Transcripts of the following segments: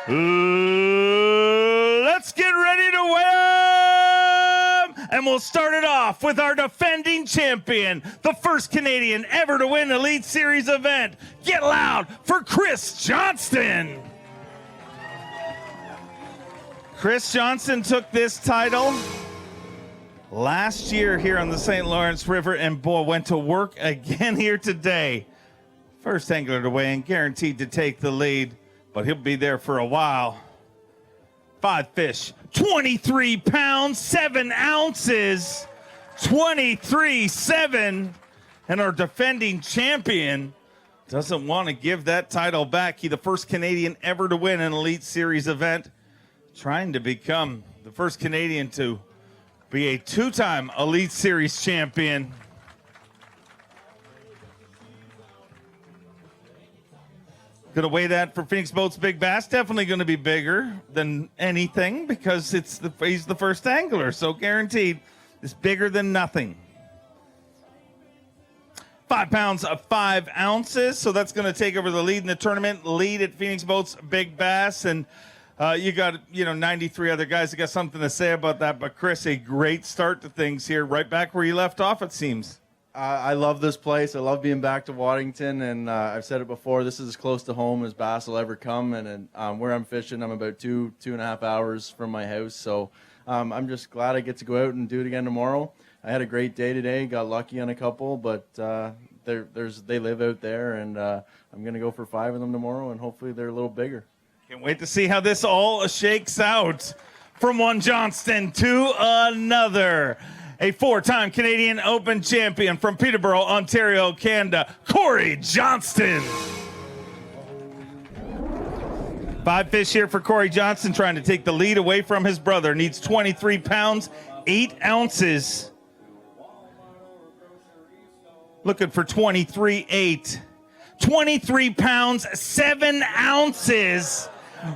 Let's get ready to weigh 'em! And we'll start it off with our defending champion, the first Canadian ever to win Elite Series event. Get loud for Cory JOHNSTON! Cory JOHNSTON took this title last year here on the St. Lawrence River, and boy, went to work again here today. First angler to weigh in, guaranteed to take the lead, but he'll be there for a while. 5 fish, 23 pounds, 7 ounces, 23-7. And our defending champion doesn't want to give that title back. He's the first Canadian ever to win an Elite Series event, trying to become the first Canadian to be a 2-time Elite Series champion. Gonna weigh that for Phoenix Boats Big Bass. Definitely gonna be bigger than anything because he's the first angler, so guaranteed it's bigger than nothing. 5 pounds of 5 ounces, so that's gonna take over the lead in the tournament. Lead at Phoenix Boats Big Bass, and you got 93 other guys that got something to say about that. But Chris, a great start to things here, right back where you left off, it seems. I love this place. I love being back to Waddington, and I've said it before, this is as close to home as bass will ever come. And where I'm fishing, I'm about 2.5 hours from my house. So I'm just glad I get to go out and do it again tomorrow. I had a great day today, got lucky on a couple, but they live out there, and I'm going to go for 5 of them tomorrow, and hopefully they're a little bigger. Can't wait to see how this all shakes out. From one Johnston to another. A 4-time Canadian Open champion from Peterborough, Ontario, Canada, Cory JOHNSTON. 5 fish here for Cory JOHNSTON, trying to take the lead away from his brother. Needs 23 pounds, 8 ounces. Looking for 23.8. 23 pounds, 7 ounces.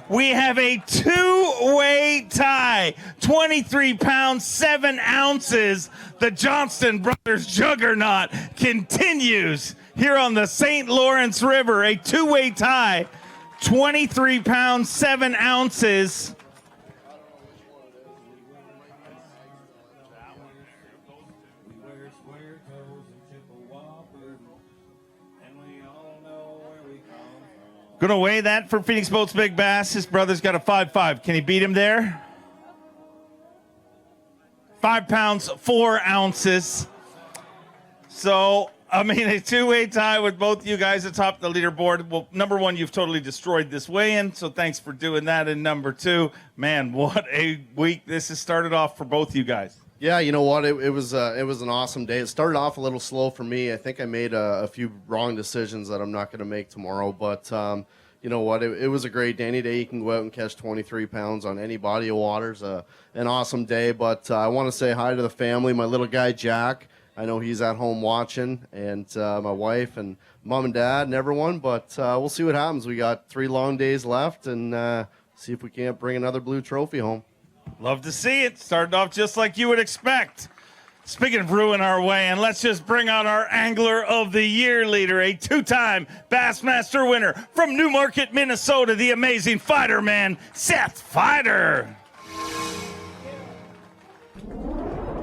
We have a 2-way tie. 23 pounds, 7 ounces. The Johnston brothers juggernaut continues here on the St. Lawrence River. A 2-way tie. 23 pounds, 7 ounces. Gonna weigh that for Phoenix Boats Big Bass. His brother's got a 5.5. Can he beat him there? 5 pounds, 4 ounces. So, I mean, a 2-way tie with both you guys atop the leaderboard. Well, number 1, you've totally destroyed this weigh-in, so thanks for doing that. And number 2, man, what a week this has started off for both you guys. Yeah, you know what? It was an awesome day. It started off a little slow for me. I think I made a few wrong decisions that I'm not going to make tomorrow. But you know what? It was a great day. Any day you can go out and catch 23 pounds on any body of water is an awesome day. But I want to say hi to the family. My little guy Jack. I know he's at home watching, and my wife and mom and dad and everyone. But we'll see what happens. We got 3 long days left, and see if we can't bring another blue trophy home. Love to see it. Started off just like you would expect. Speaking of ruin our way, and let's just bring out our Angler of the Year leader, a 2-time Bassmaster winner from Newmarket, Minnesota, the amazing fighter man, Seth FEIDER.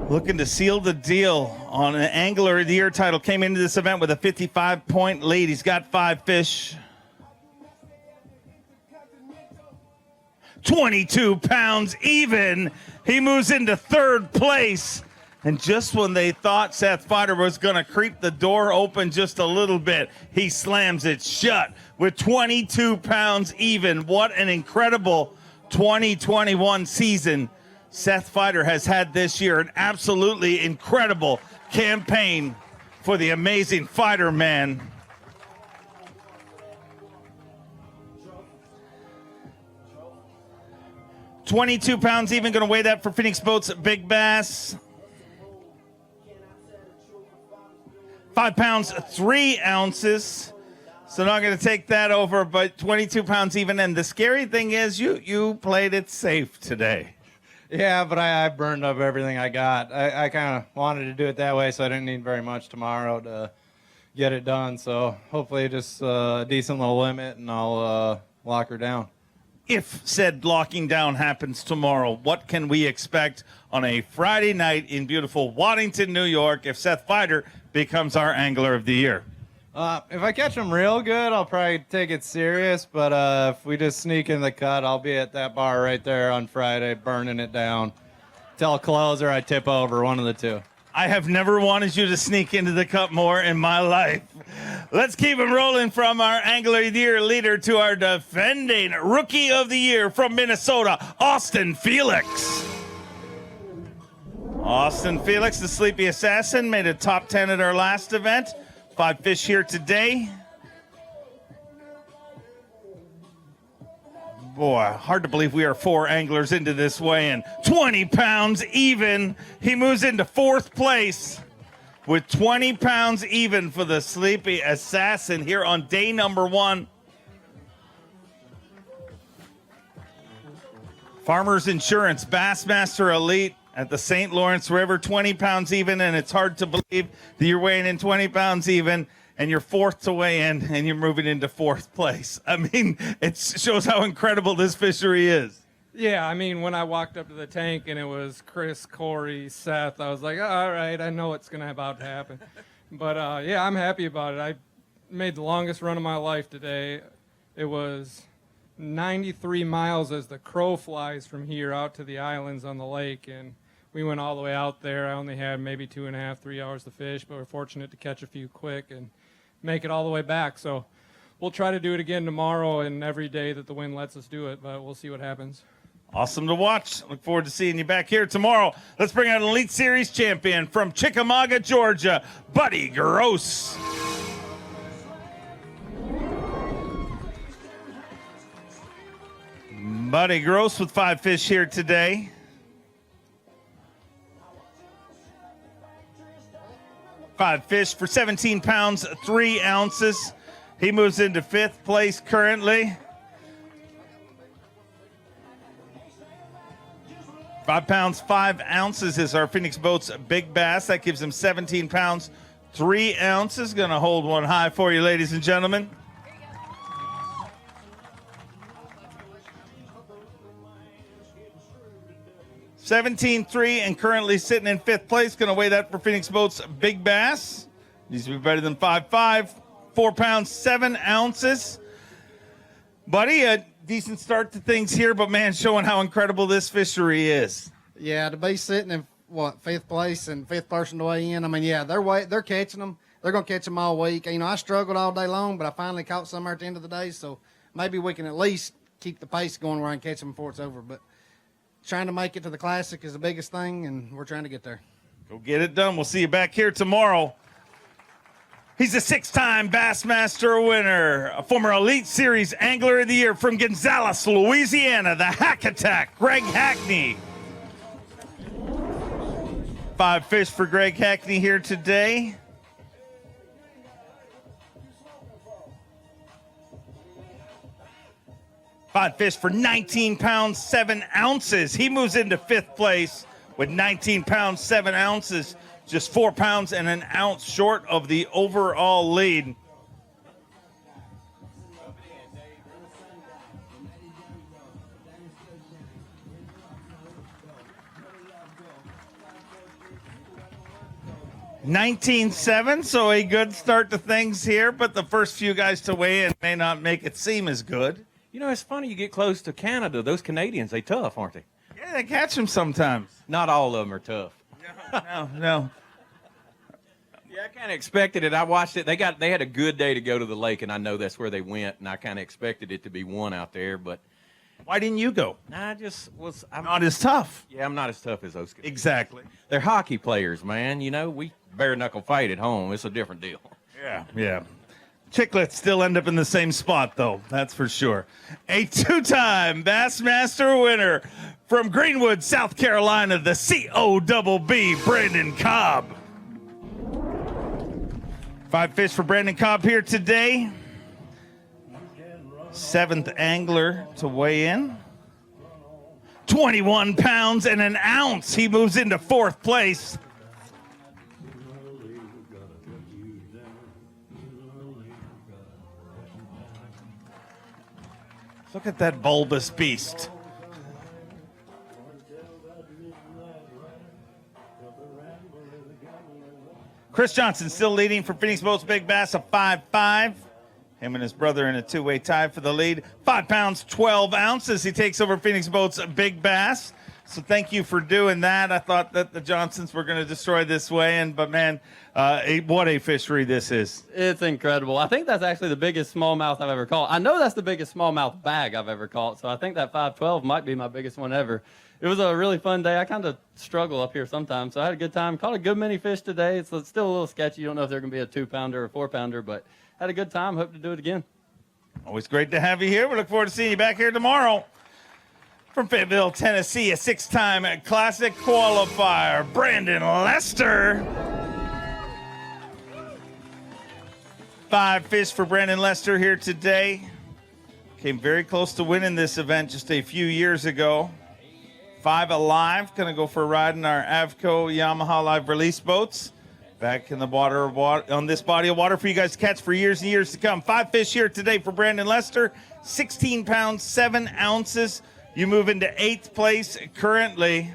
Looking to seal the deal on an Angler of the Year title. Came into this event with a 55-point lead. He's got 5 fish. 22 pounds even. He moves into 3rd place. And just when they thought Seth FEIDER was going to creep the door open just a little bit, he slams it shut with 22 pounds even. What an incredible 2021 season Seth FEIDER has had this year. An absolutely incredible campaign for the amazing fighter man. $22 pounds even, going to weigh that for Phoenix Boats Big Bass. 5 pounds, 3 ounces. So not going to take that over, but 22 pounds even. And the scary thing is you played it safe today. Yeah, but I burned up everything I got. I kind of wanted to do it that way, so I didn't need very much tomorrow to get it done. So hopefully just a decent little limit, and I'll lock her down. if said locking down happens tomorrow, what can we expect on a Friday night in beautiful Waddington, New York, if Seth FEIDER becomes our Angler of the Year? If I catch them real good, I'll probably take it serious. But if we just sneak in the cut, I'll be at that bar right there on Friday, burning it down. Till close or I tip over, one of the two. I have never wanted you to sneak into the cup more in my life. Let's keep them rolling from our Angler of the Year leader to our defending Rookie of the Year from Minnesota, Austin FELIX. Austin FELIX, the Sleepy Assassin, made a top 10 at our last event. 5 fish here today. Boy, hard to believe we are 4 anglers into this weigh-in. 20 pounds even. He moves into 4th place with 20 pounds even for the Sleepy Assassin here on day number 1. Farmers Insurance Bassmaster Elite at the St. Lawrence River, 20 pounds even, and it's hard to believe that you're weighing in 20 pounds even, and you're 4th to weigh in, and you're moving into 4th place. I mean, it shows how incredible this fishery is. Yeah, I mean, when I walked up to the tank and it was Chris, Cory, Seth, I was like, all right, I know it's going to about to happen. But, yeah, I'm happy about it. I made the longest run of my life today. It was 93 miles as the crow flies from here out to the islands on the lake, and we went all the way out there. I only had maybe 2.5, 3 hours to fish, but we're fortunate to catch a few quick and make it all the way back. So we'll try to do it again tomorrow and every day that the wind lets us do it, but we'll see what happens. Awesome to watch. Look forward to seeing you back here tomorrow. Let's bring out an Elite Series champion from Chickamauga, Georgia, Buddy Gross. Buddy Gross with 5 fish here today. Five fish for 17 pounds, 3 ounces. He moves into 5th place currently. 5 pounds, 5 ounces is our Phoenix Boats big bass. That gives him 17 pounds, 3 ounces. Gonna hold one high for you, ladies and gentlemen. $17.3 and currently sitting in 5th place. Going to weigh that for Phoenix Boats big bass. Needs to be better than 5'5", 4 pounds, 7 ounces. Buddy, a decent start to things here, but man, showing how incredible this fishery is. Yeah, to be sitting in what 5th place and 5th person to weigh in. I mean, yeah, they're catching them. They're gonna catch them all week. You know, I struggled all day long, but I finally caught some at the end of the day. So maybe we can at least keep the pace going where I can catch them before it's over. But trying to make it to the Classic is the biggest thing, and we're trying to get there. Go get it done. We'll see you back here tomorrow. He's a 6-time Bassmaster winner, a former Elite Series Angler of the Year from Gonzales, Louisiana, the Hack Attack, Greg Hackney. 5 fish for Greg Hackney here today. Five fish for 19 pounds, 7 ounces. He moves into 5th place with 19 pounds, 7 ounces. Just 4 pounds and an ounce short of the overall lead. $19.7, so a good start to things here, but the first few guys to weigh in may not make it seem as good. You know, it's funny you get close to Canada. Those Canadians, they tough, aren't they? Yeah, they catch them sometimes. Not all of them are tough. No. Yeah, I kind of expected it. I watched it. They had a good day to go to the lake, and I know that's where they went, and I kind of expected it to be one out there, but Why didn't you go? I just was. I'm Not as tough. Yeah, I'm not as tough as those guys. Exactly. They're hockey players, man. You know, we bare-knuckle fight at home. It's a different deal. Yeah. Chicklets still end up in the same spot, though. That's for sure. A 2-time Bassmaster winner from Greenwood, South Carolina, the COBB, Brandon Cobb. 5 fish for Brandon Cobb here today. 7th angler to weigh in. 21 pounds and an ounce. He moves into 4th place. Look at that bulbous beast. Chris Johnson still leading for Phoenix Boats Big Bass, a 5-5. Him and his brother in a two-way tie for the lead. 5 pounds, 12 ounces. He takes over Phoenix Boats Big Bass. So thank you for doing that. I thought that the Johnsons were going to destroy this weigh-in, but man, what a fishery this is. It's incredible. I think that's actually the biggest smallmouth I've ever caught. I know that's the biggest smallmouth bag I've ever caught, so I think that 512 might be my biggest one ever. It was a really fun day. I kind of struggle up here sometimes, so I had a good time. Caught a good many fish today. It's still a little sketchy. You don't know if they're going to be a 2-pounder or 4-pounder, but had a good time. Hope to do it again. Always great to have you here. We look forward to seeing you back here tomorrow. From Fayetteville, Tennessee, a 6-time Classic qualifier, Brandon Lester. 5 fish for Brandon Lester here today. Came very close to winning this event just a few years ago. 5 alive, gonna go for a ride in our Avco Yamaha live release boats. Back in the water on this body of water for you guys to catch for years and years to come. 5 fish here today for Brandon Lester, 16 pounds, 7 ounces. You move into 8th place currently.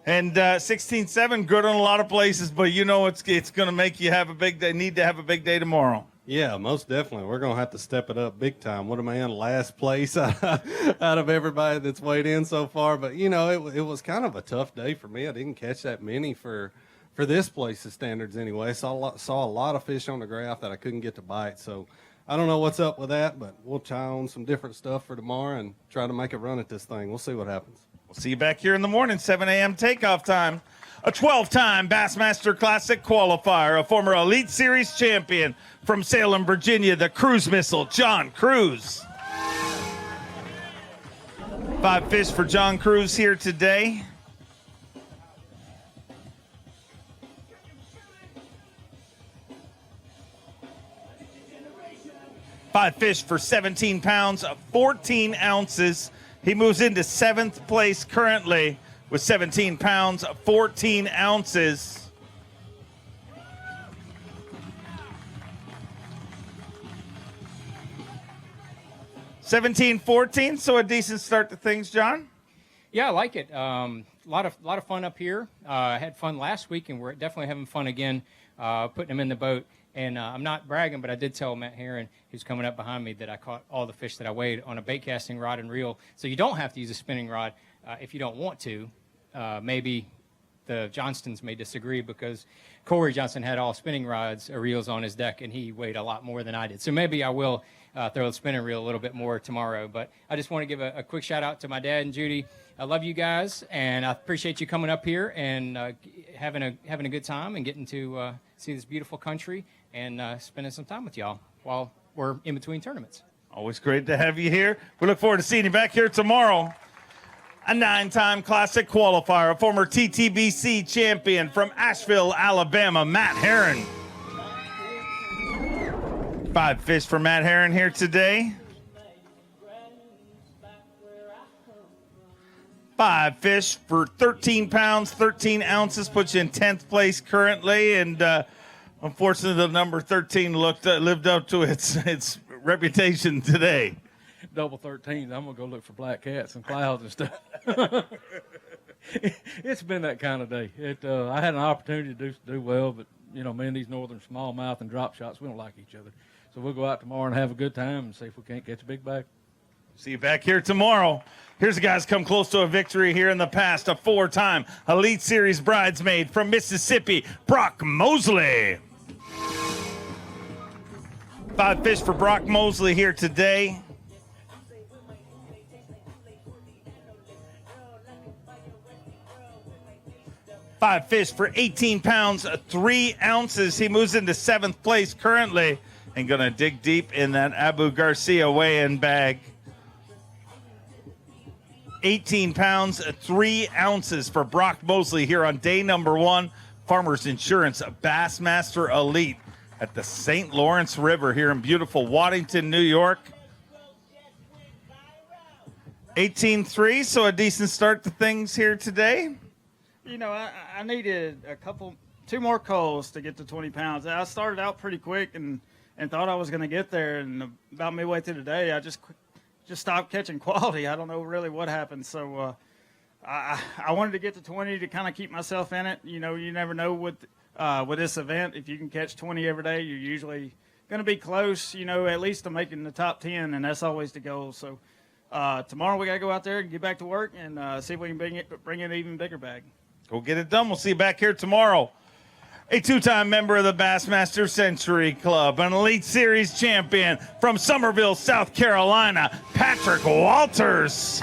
And 16-7, good on a lot of places, but you know it's going to make you have a big day, need to have a big day tomorrow. Yeah, most definitely. We're going to have to step it up big time. What am I in last place out of everybody that's weighed in so far? But, you know, it was kind of a tough day for me. I didn't catch that many for this place's standards anyway. Saw a lot of fish on the graph that I couldn't get to bite. So I don't know what's up with that, but we'll try on some different stuff for tomorrow and try to make a run at this thing. We'll see what happens. We'll see you back here in the morning, 7 a.m. takeoff time. A 12-time Bassmaster Classic qualifier, a former Elite Series champion from Salem, Virginia, the cruise missile, John Cruz. 5 fish for John Cruz here today. Five fish for 17 pounds, 14 ounces. He moves into 7th place currently with 17 pounds, 14 ounces. $17-14, so a decent start to things, John. Yeah, I like it. A lot of fun up here. I had fun last week, and we're definitely having fun again, putting them in the boat. And I'm not bragging, but I did tell Matt Herren, who's coming up behind me, that I caught all the fish that I weighed on a bait casting rod and reel. So you don't have to use a spinning rod if you don't want to. Maybe the Johnstons may disagree because Cory Johnson had all spinning rods or reels on his deck, and he weighed a lot more than I did. So maybe I will throw the spinning reel a little bit more tomorrow. But I just want to give a quick shout out to my dad and Judy. I love you guys, and I appreciate you coming up here and having a good time and getting to see this beautiful country and spending some time with y'all while we're in between tournaments. Always great to have you here. We look forward to seeing you back here tomorrow. A 9-time Classic qualifier, a former TTBC champion from Asheville, Alabama, Matt Herren. 5 fish for Matt Herren here today. 5 fish for 13 pounds, 13 ounces, puts you in 10th place currently, and unfortunately the number 13 lived up to its reputation today. Double 13s. I'm gonna go look for black cats and clouds and stuff. It's been that kind of day. I had an opportunity to do well, but you know, me and these northern smallmouth and drop shots, we don't like each other. So we'll go out tomorrow and have a good time and see if we can't catch a big bag. See you back here tomorrow. Here's a guy's come close to a victory here in the past, a 4-time Elite Series bridesmaid from Mississippi, Brock Mosley. 5 fish for Brock Mosley here today. Five fish for 18 pounds, 3 ounces. He moves into 7th place currently and going to dig deep in that Abu Garcia weigh-in bag. 18 pounds, 3 ounces for Brock Mosley here on day number 1, Farmers Insurance Bassmaster Elite at the St. Lawrence River here in beautiful Waddington, New York. 18-3, so a decent start to things here today. You know, I needed 2 more calls to get to 20 pounds. I started out pretty quick and thought I was going to get there, and about midway through the day, I just just stopped catching quality. I don't know really what happened. So I wanted to get to 20 to kind of keep myself in it. You know, you never know with this event. If you can catch 20 every day, you're usually going to be close, you know, at least to making the top 10, and that's always the goal. So tomorrow we got to go out there and get back to work and see if we can bring in an even bigger bag. Go get it done. We'll see you back here tomorrow. A two-time member of the Bassmaster Century Club, an Elite Series champion from Summerville, South Carolina, Patrick Walters.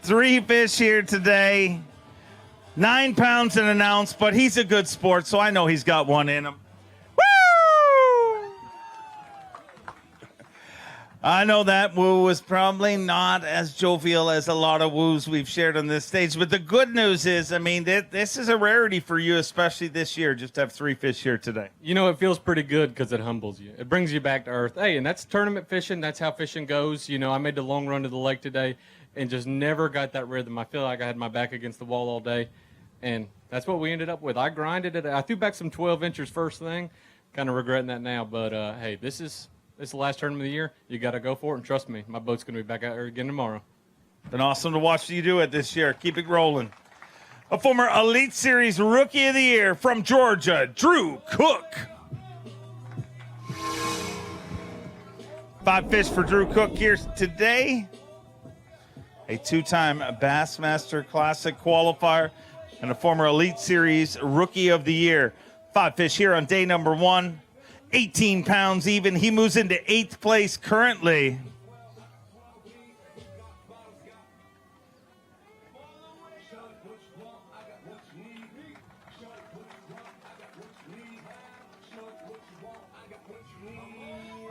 Three fish here today, 9 pounds and an ounce, but he's a good sport, so I know he's got one in him. I know that woo was probably not as jovial as a lot of woos we've shared on this stage, but the good news is, I mean, this is a rarity for you, especially this year, just to have 3 fish here today. You know, it feels pretty good because it humbles you. It brings you back to earth. Hey, and that's tournament fishing. That's how fishing goes. You know, I made the long run to the lake today and just never got that rhythm. I feel like I had my back against the wall all day, and that's what we ended up with. I grinded it. I threw back some 12 inchers first thing. Kind of regretting that now, but hey, this is the last tournament of the year. You got to go for it, and trust me, my boat's going to be back out there again tomorrow. Been awesome to watch you do it this year. Keep it rolling. A former Elite Series Rookie of the Year from Georgia, Drew Cook. 5 fish for Drew Cook here today. A 2-time Bassmaster Classic qualifier and a former Elite Series Rookie of the Year. 5 fish here on day number 1. 18 pounds even. He moves into 8th place currently.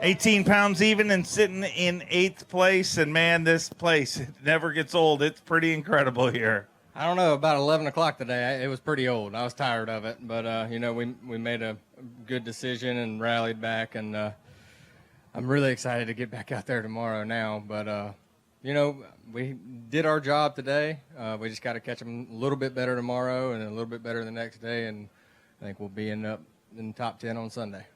$18 pounds even and sitting in 8th place. And man, this place, it never gets old. It's pretty incredible here. I don't know, about 11 o'clock today, it was pretty old. I was tired of it, but, you know, we made a good decision and rallied back, and I'm really excited to get back out there tomorrow now. But, you know, we did our job today. We just got to catch them a little bit better tomorrow and a little bit better the next day, and I think we'll be in the top 10 on Sunday.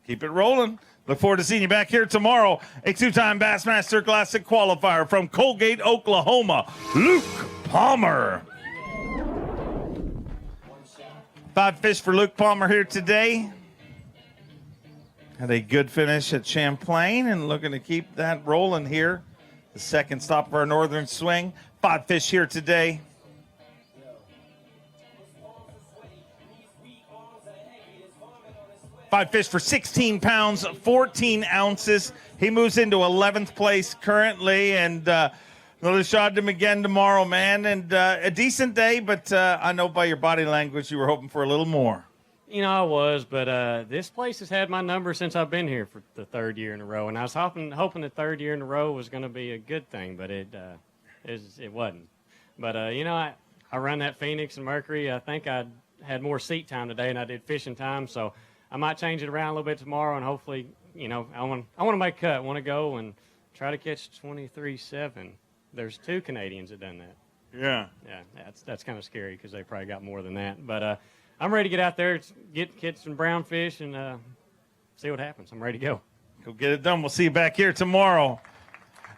Keep it rolling. Look forward to seeing you back here tomorrow. A 2-time Bassmaster Classic qualifier from Colgate, Oklahoma, Luke Palmer. 5 fish for Luke Palmer here today. Had a good finish at Champlain and looking to keep that rolling here. The second stop of our northern swing. 5 fish here today. Five fish for 16 pounds, 14 ounces. He moves into 11th place currently, and another shot at him again tomorrow, man. And a decent day, but I know by your body language you were hoping for a little more. You know, I was, but this place has had my number since I've been here for the 3rd year in a row, and I was hoping the 3rd year in a row was going to be a good thing, but it wasn't. But, you know, I run that Phoenix and Mercury. I think I had more seat time today than I did fishing time, so I might change it around a little bit tomorrow, and hopefully, you know, I want to make a cut. I want to go and try to catch 23.7. There's 2 Canadians that done that. Yeah. Yeah, that's kind of scary because they probably got more than that. But I'm ready to get out there, get some brown fish, and see what happens. I'm ready to go. Go get it done. We'll see you back here tomorrow.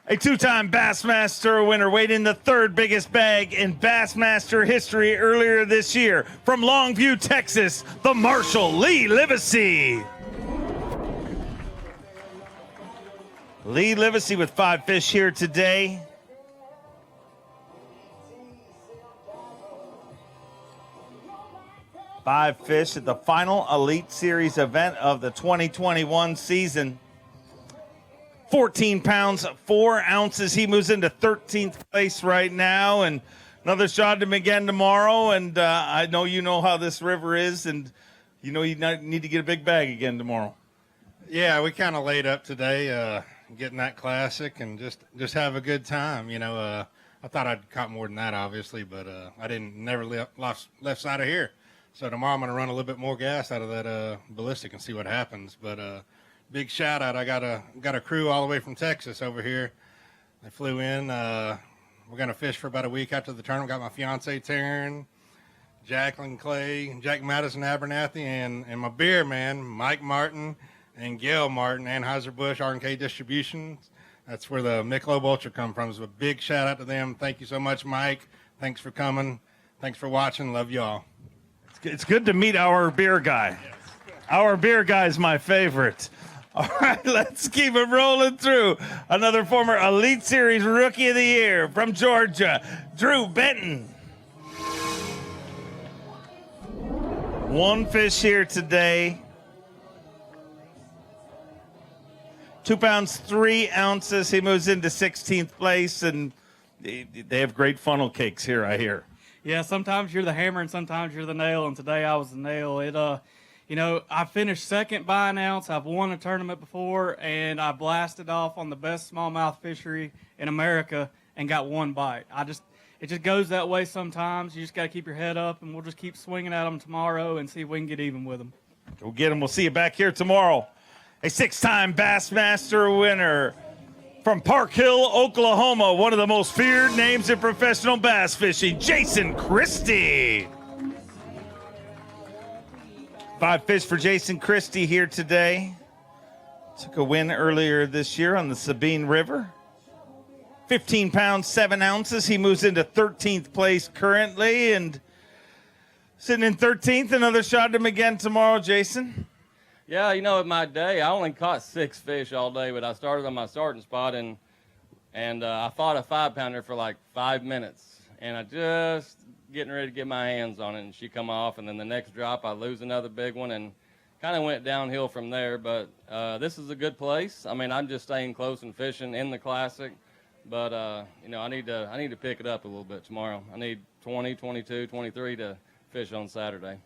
A 2-time Bassmaster winner waiting the 3rd biggest bag in Bassmaster history earlier this year. From Longview, Texas, the Marshall Lee Livesay. Lee Livesay with 5 fish here today. Five fish at the final Elite Series event of the 2021 season. 14 pounds, 4 ounces. He moves into 13th place right now, and another shot at him again tomorrow. And I know you know how this river is, and you know you need to get a big bag again tomorrow. Yeah, we kind of laid up today, getting that classic and just have a good time. You know, I thought I'd caught more than that, obviously, but I never left side of here. So tomorrow I'm going to run a little bit more gas out of that ballistic and see what happens. But big shout out. I got a crew all the way from Texas over here. They flew in. We're going to fish for about a week after the tournament. Got my fiance Taryn, Jacqueline Clay, Jack Madison Abernathy, and my beer man, Mike Martin and Gail Martin, Anheuser-Busch R&K Distributions. That's where the Michelob Ultra come from. So a big shout out to them. Thank you so much, Mike. Thanks for coming. Thanks for watching. Love y'all. It's good to meet our beer guy. Our beer guy is my favorite. All right, let's keep it rolling through. Another former Elite Series Rookie of the Year from Georgia, Drew Benton. One fish here today. 2 pounds, 3 ounces. He moves into 16th place, and they have great funnel cakes here, I hear. Yeah, sometimes you're the hammer and sometimes you're the nail, and today I was the nail. I finished second by an ounce. I've won a tournament before, and I blasted off on the best smallmouth fishery in America and got 1 bite. It just goes that way sometimes. You just got to keep your head up, and we'll just keep swinging at them tomorrow and see if we can get even with them. Go get them. We'll see you back here tomorrow. A 6-time Bassmaster winner from Park Hill, Oklahoma, one of the most feared names in professional bass fishing, Jason CHRISTIE. 5 fish for Jason CHRISTIE here today. Took a win earlier this year on the Sabine River. 15 pounds, 7 ounces. He moves into 13th place currently, and sitting in 13th. Another shot at him again tomorrow, Jason. Yeah, in my day, I only caught 6 fish all day, but I started on my starting spot, and I fought a 5-pounder for like 5 minutes, and I just getting ready to get my hands on it, and she come off, and then the next drop, I lose another big one, and kind of went downhill from there. But this is a good place. I mean, I'm just staying close and fishing in the Classic, but I need to pick it up a little bit tomorrow. I need 20, 22, 23 to fish on Saturday.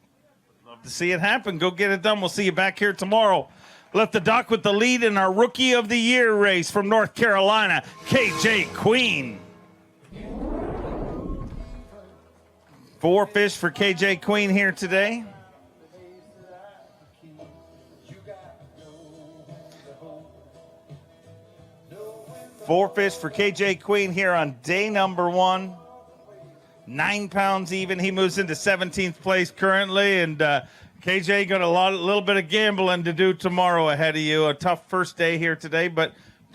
Love to see it happen. Go get it done. We'll see you back here tomorrow. Left the dock with the lead in our Rookie of the Year race from North Carolina, KJ Queen. 4 fish for KJ Queen here today. Four fish for KJ Queen here on day number 1. 9 pounds even. He moves into 17th place currently, and KJ got a little bit of gambling to do tomorrow ahead of you. A tough first day here today, but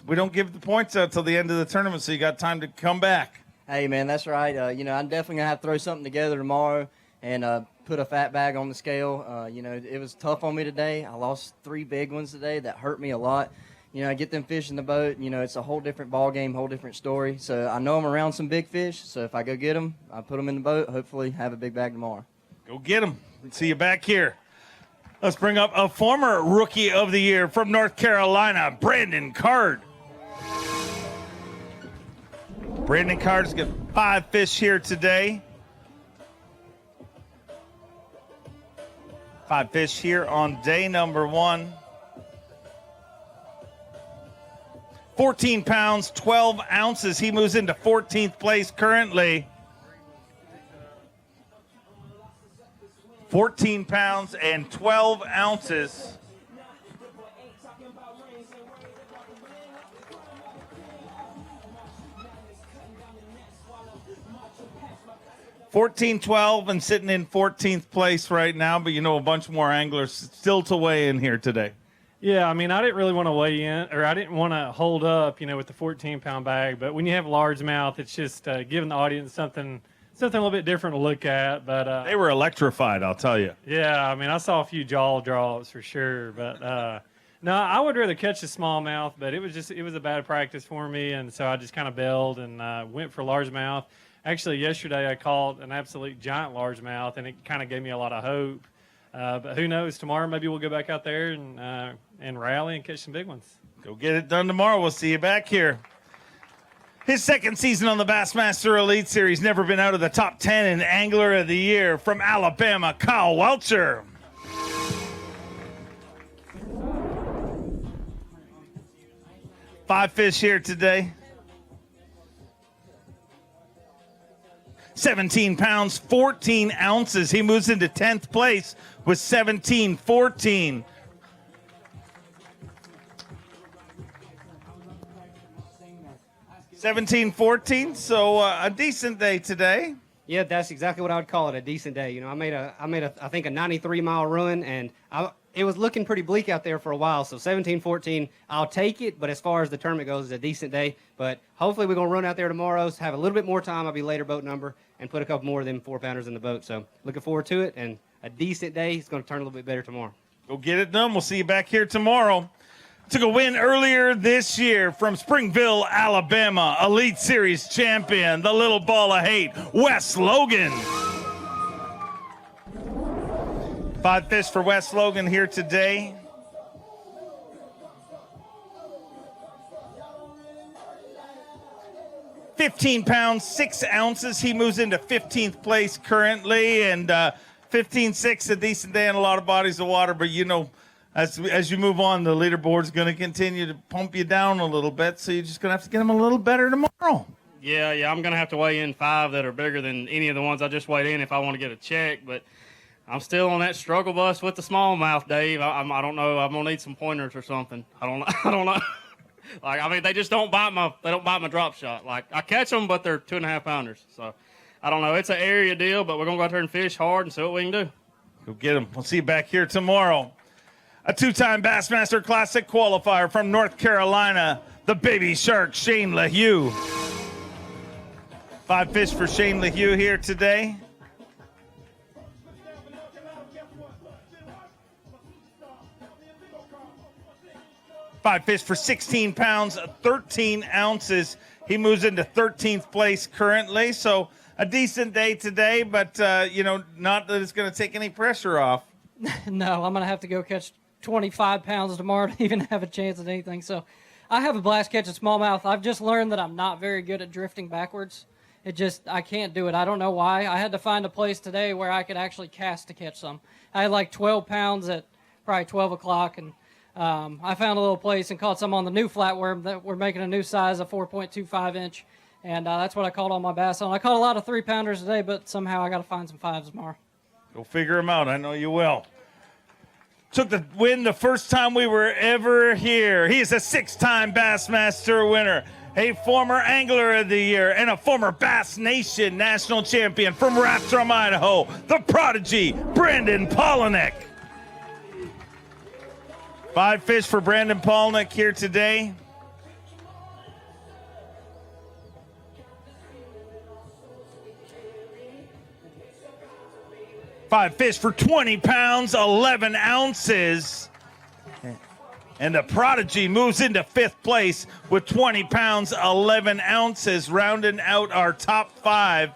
we don't give the points out till the end of the tournament, so you got time to come back. Hey, man, that's right. I'm definitely going to have to throw something together tomorrow and put a fat bag on the scale. It was tough on me today. I lost 3 big ones today. That hurt me a lot. I get them fish in the boat. It's a whole different ball game, whole different story. So I know I'm around some big fish. So if I go get them, I put them in the boat, hopefully have a big bag tomorrow. Go get them. See you back here. Let's bring up a former Rookie of the Year from North Carolina, Brandon Card. Brandon Card's got 5 fish here today. 5 fish here on day number 1. 14 pounds, 12 ounces. He moves into 14th place currently. 14 pounds and 12 ounces. $14.12 and sitting in 14th place right now, but a bunch more anglers still to weigh in here today. Yeah, I didn't really want to weigh in, or I didn't want to hold up, with the 14-pound bag. But when you have largemouth, it's just giving the audience something a little bit different to look at. But they were electrified, I'll tell you. Yeah, I saw a few jaw drops for sure. But no, I would rather catch a smallmouth. But it was a bad practice for me, and so I just kind of bailed and went for largemouth. Actually, yesterday I caught an absolute giant largemouth, and it kind of gave me a lot of hope. But who knows? Tomorrow maybe we'll go back out there and rally and catch some big ones. Go get it done tomorrow. We'll see you back here. His second season on the Bassmaster Elite Series, never been out of the top 10 in Angler of the Year from Alabama, Kyle Welcher. Five fish here today. 17 pounds, 14 ounces. He moves into 10th place with 17-14. So a decent day today. Yeah, that's exactly what I would call it, a decent day. You know, I made a I think a 93-mile run, and it was looking pretty bleak out there for a while. So 17-14, I'll take it. But as far as the tournament goes, it's a decent day. But hopefully we're gonna run out there tomorrow, have a little bit more time. I'll be later boat number and put a couple more of them 4-pounders in the boat. So looking forward to it, and a decent day. It's gonna turn a little bit better tomorrow. Go get it done. We'll see you back here tomorrow. Took a win earlier this year from Springville, Alabama, Elite Series champion, the little ball of hate, Wes Logan. 5 fish for Wes Logan here today. £15, 6 ounces. He moves into 15th place currently, and 15-6, a decent day in a lot of bodies of water, but you know, as you move on, the leaderboard's going to continue to pump you down a little bit, so you're just going to have to get them a little better tomorrow. Yeah, I'm going to have to weigh in 5 that are bigger than any of the ones I just weighed in if I want to get a check, but I'm still on that struggle bus with the smallmouth, Dave. I don't know. I'm going to need some pointers or something. I don't know. Like, I mean, they just don't bite my drop shot. Like, I catch them, but they're 2.5 pounders. So, I don't know. It's an area deal, but we're going to go out there and fish hard and see what we can do. Go get them. We'll see you back here tomorrow. A 2-time Bassmaster Classic qualifier from North Carolina, the baby shark, Shane LEHEW. 5 fish for Shane LEHEW here today. Five fish for 16 pounds, 13 ounces. He moves into 13th place currently, so a decent day today, but, you know, not that it's going to take any pressure off. No, I'm going to have to go catch 25 pounds tomorrow to even have a chance at anything. So I have a blast catching smallmouth. I've just learned that I'm not very good at drifting backwards. I can't do it. I don't know why. I had to find a place today where I could actually cast to catch some. I had like 12 pounds at probably 12 o'clock, and I found a little place and caught some on the new flatworm that we're making a new size, a 4.25 inch. And that's what I caught all my bass on. I caught a lot of 3-pounders today, but somehow I got to find some 5s tomorrow. Go figure them out. I know you will. Took the win the first time we were ever here. He is a 6-time Bassmaster winner, a former Angler of the Year, and a former Bass Nation national champion from Rathdrum, Idaho, the prodigy, Brandon PALANIUK. 5 fish for Brandon PALANIUK here today. Five fish for 20 pounds, 11 ounces. And the prodigy moves into 5th place with 20 pounds, 11 ounces, rounding out our top 5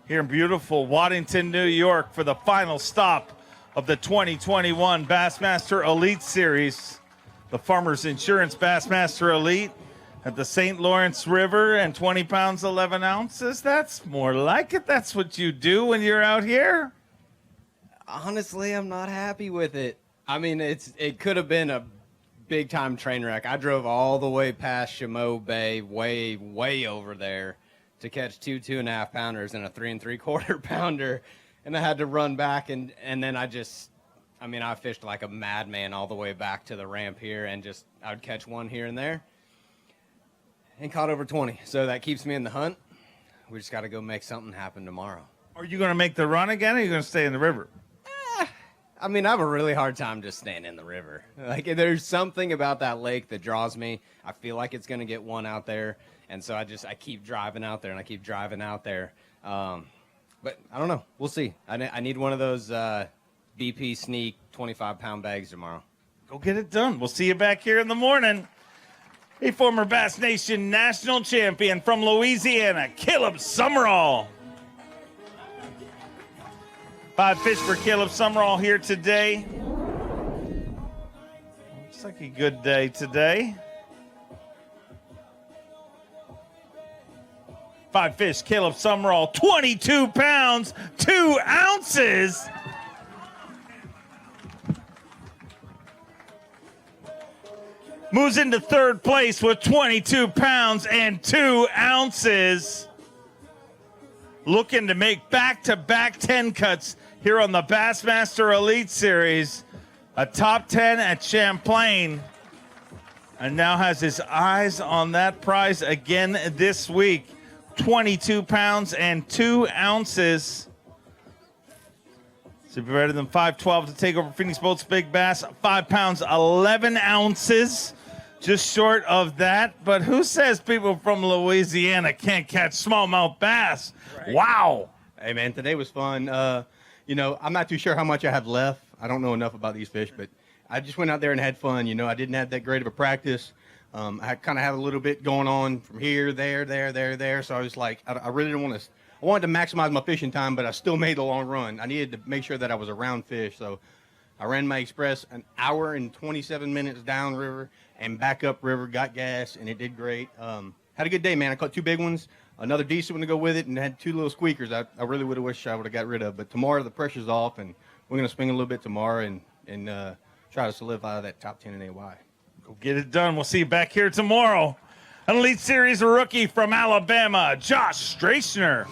here in beautiful Waddington, New York for the final stop of the 2021 Bassmaster Elite Series. The Farmers Insurance Bassmaster Elite at the St. Lawrence River, and 20 pounds, 11 ounces. That's more like it. That's what you do when you're out here. Honestly, I'm not happy with it. I mean, it could have been a big-time train wreck. I drove all the way past Chameau Bay, way over there to catch 2 2.5 pounders and a 3 3/4 pounder, and I had to run back, and then I fished like a madman all the way back to the ramp here, and I would catch one here and there, and caught over 20. So that keeps me in the hunt. We just got to go make something happen tomorrow. Are you going to make the run again, or are you going to stay in the river? I mean, I have a really hard time just staying in the river. Like, there's something about that lake that draws me. I feel like it's going to get one out there, and so I keep driving out there, and I keep driving out there. But I don't know. We'll see. I need one of those BP Sneak 25-pound bags tomorrow. Go get it done. We'll see you back here in the morning. A former Bass Nation national champion from Louisiana, Caleb Sumrall. 5 fish for Caleb Sumrall here today. Looks like a good day today. 5 fish, Caleb Sumrall, 22 pounds, 2 ounces. Moves into 3rd place with 22 pounds and 2 ounces. Looking to make back-to-back 10 cuts here on the Bassmaster Elite Series. A top 10 at Champlain. And now has his eyes on that prize again this week. 22 pounds and 2 ounces. So better than 512 to take over Phoenix Boats Big Bass. 5 pounds, 11 ounces. Just short of that. But who says people from Louisiana can't catch smallmouth bass? Right. Wow. Hey, man, today was fun. I'm not too sure how much I have left. I don't know enough about these fish, but I just went out there and had fun. I didn't have that great of a practice. I kind of have a little bit going on from here, there. So I was like, I really didn't want to. I wanted to maximize my fishing time, but I still made the long run. I needed to make sure that I was around fish. So I ran my express an hour and 27 minutes downriver and back upriver, got gas, and it did great. Had a good day, man. I caught 2 big ones, another decent one to go with it, and had 2 little squeakers I really would have wished I would have got rid of. But tomorrow the pressure's off, and we're going to swing a little bit tomorrow and try to solidify that top 10 in AY. Go get it done. We'll see you back here tomorrow. An Elite Series rookie from Alabama, Josh Strachner.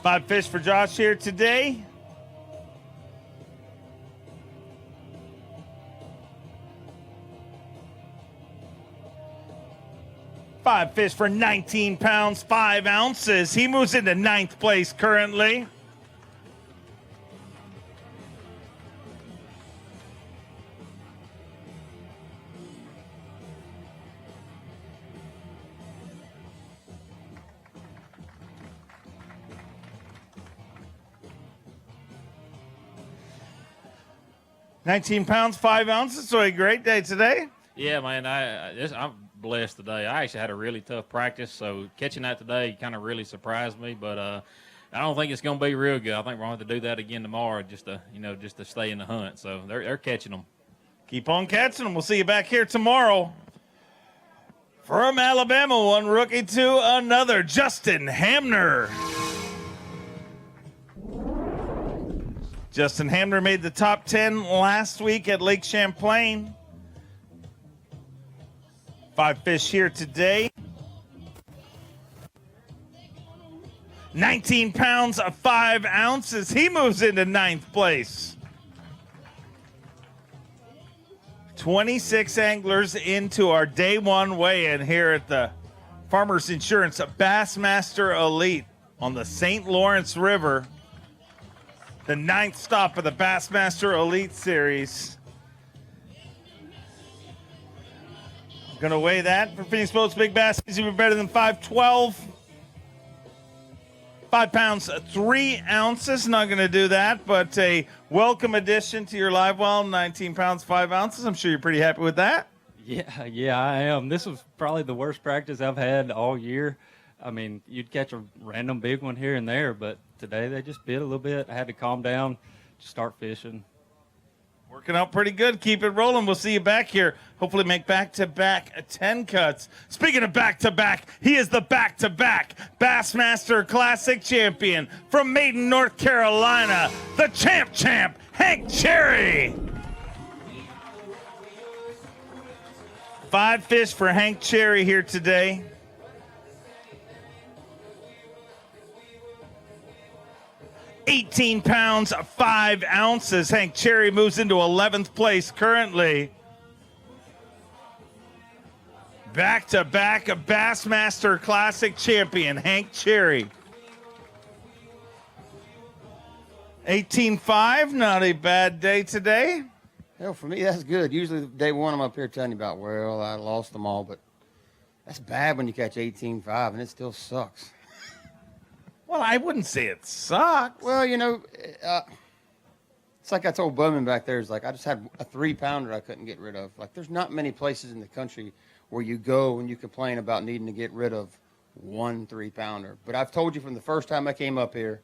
5 fish for Josh here today. Five fish for 19 pounds, 5 ounces. He moves into 9th place currently. $19 pounds, 5 ounces. So a great day today. Yeah, man. I'm blessed today. I actually had a really tough practice, so catching that today kind of really surprised me. But I don't think it's going to be real good. I think we're going to have to do that again tomorrow, just to stay in the hunt. So they're catching them. Keep on catching them. We'll see you back here tomorrow. From Alabama, one rookie to another, Justin Hamner. Justin Hamner made the top 10 last week at Lake Champlain. 5 fish here today. 19 pounds, 5 ounces. He moves into 9th place. 26 anglers into our day 1 weigh-in here at the Farmers Insurance Bassmaster Elite on the St. Lawrence River. The 9th stop of the Bassmaster Elite Series. Going to weigh that for Phoenix Boats Big Bass. He's even better than 512. 5 pounds, 3 ounces. Not going to do that, but a welcome addition to your live well. 19 pounds, 5 ounces. I'm sure you're pretty happy with that. Yeah, I am. This was probably the worst practice I've had all year. I mean, you'd catch a random big one here and there, but today they just bit a little bit. I had to calm down, just start fishing. Working out pretty good. Keep it rolling. We'll see you back here. Hopefully make back-to-back 10 cuts. Speaking of back-to-back, he is the back-to-back Bassmaster Classic champion from Maiden, North Carolina, the champ, Hank Cherry. 5 fish for Hank Cherry here today. $18 pounds, 5 ounces. Hank Cherry moves into 11th place currently. Back-to-back Bassmaster Classic champion, Hank Cherry. 18.5, not a bad day today. Hell, for me, that's good. Usually day 1, I'm up here telling you about, well, I lost them all, but that's bad when you catch 18.5, and it still sucks. Well, I wouldn't say it sucks. Well, it's like I told Bowman back there. It's like I just had a 3-pounder I couldn't get rid of. Like, there's not many places in the country where you go and you complain about needing to get rid of 1 3-pounder. But I've told you from the first time I came up here,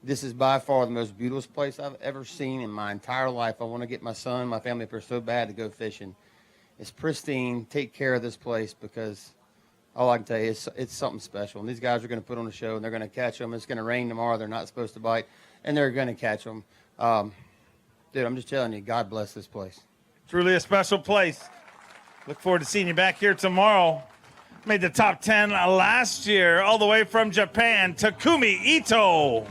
this is by far the most beautiful place I've ever seen in my entire life. I want to get my son, my family up here so bad to go fishing. It's pristine. Take care of this place because all I can tell you is it's something special. And these guys are going to put on a show, and they're going to catch them. It's going to rain tomorrow. They're not supposed to bite, and they're going to catch them. Dude, I'm just telling you, God bless this place. Truly a special place. Look forward to seeing you back here tomorrow. Made the top 10 last year, all the way from Japan, Takumi Ito.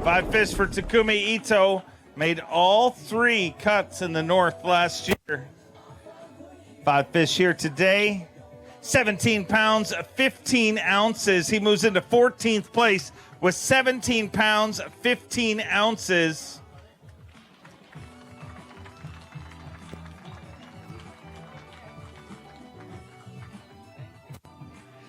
5 fish for Takumi Ito. Made all 3 cuts in the north last year. 5 fish here today. 17 pounds, 15 ounces. He moves into 14th place with 17 pounds, 15 ounces.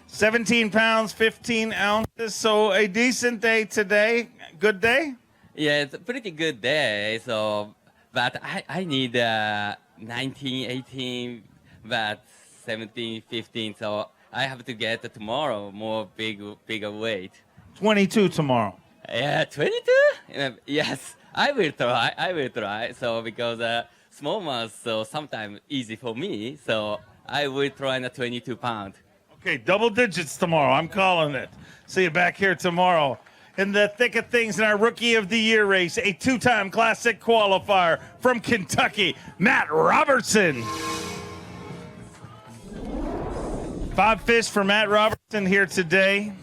£17, 15 ounces. So a decent day today. Good day? Yeah, it's a pretty good day. So, but I need 19, 18, but 17, 15. So I have to get tomorrow more bigger weight. 22 tomorrow. Yeah, 22? Yes, I will try. I will try. So because smallmouth, so sometimes easy for me. So I will try the 22 pound. Okay, double digits tomorrow. I'm calling it. See you back here tomorrow. In the thick of things in our Rookie of the Year race, a 2-time Classic qualifier from Kentucky, Matt Robertson. 5 fish for Matt Robertson here today.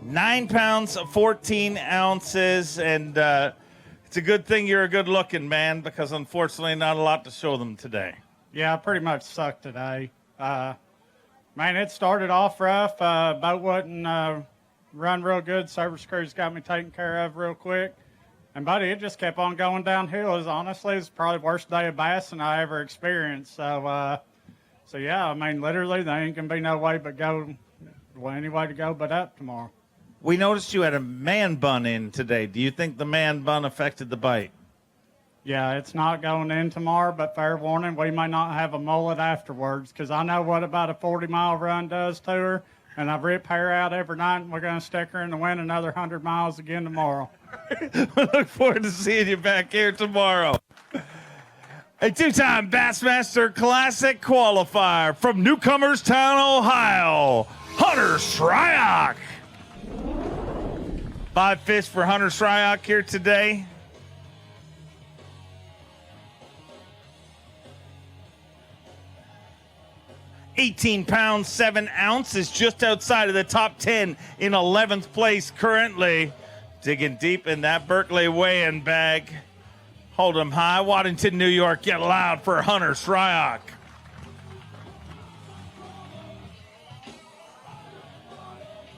£9, 14 ounces, and it's a good thing you're a good-looking man because unfortunately not a lot to show them today. Yeah, I pretty much sucked today. Man, it started off rough. Boat wouldn't run real good. Service crews got me taken care of real quick. And, buddy, it just kept on going downhill. It was honestly, it's probably the worst day of bassing I ever experienced. So yeah, I mean, literally, there ain't going to be no way but go, well, any way to go but up tomorrow. We noticed you had a man bun in today. Do you think the man bun affected the bite? Yeah, it's not going in tomorrow, but fair warning, we may not have a mullet afterwards because I know what about a 40-mile run does to her, and I've ripped hair out every night, and we're going to stick her in the wind another 100 miles again tomorrow. We look forward to seeing you back here tomorrow. A 2-time Bassmaster Classic qualifier from Newcomerstown, Ohio, Hunter SHRYOCK. 5 fish for Hunter SHRYOCK here today. £18, 7 ounces, just outside of the top 10 in 11th place currently. Digging deep in that Berkeley weigh-in bag. Hold 'em high. Waddington, New York, get loud for Hunter SHRYOCK.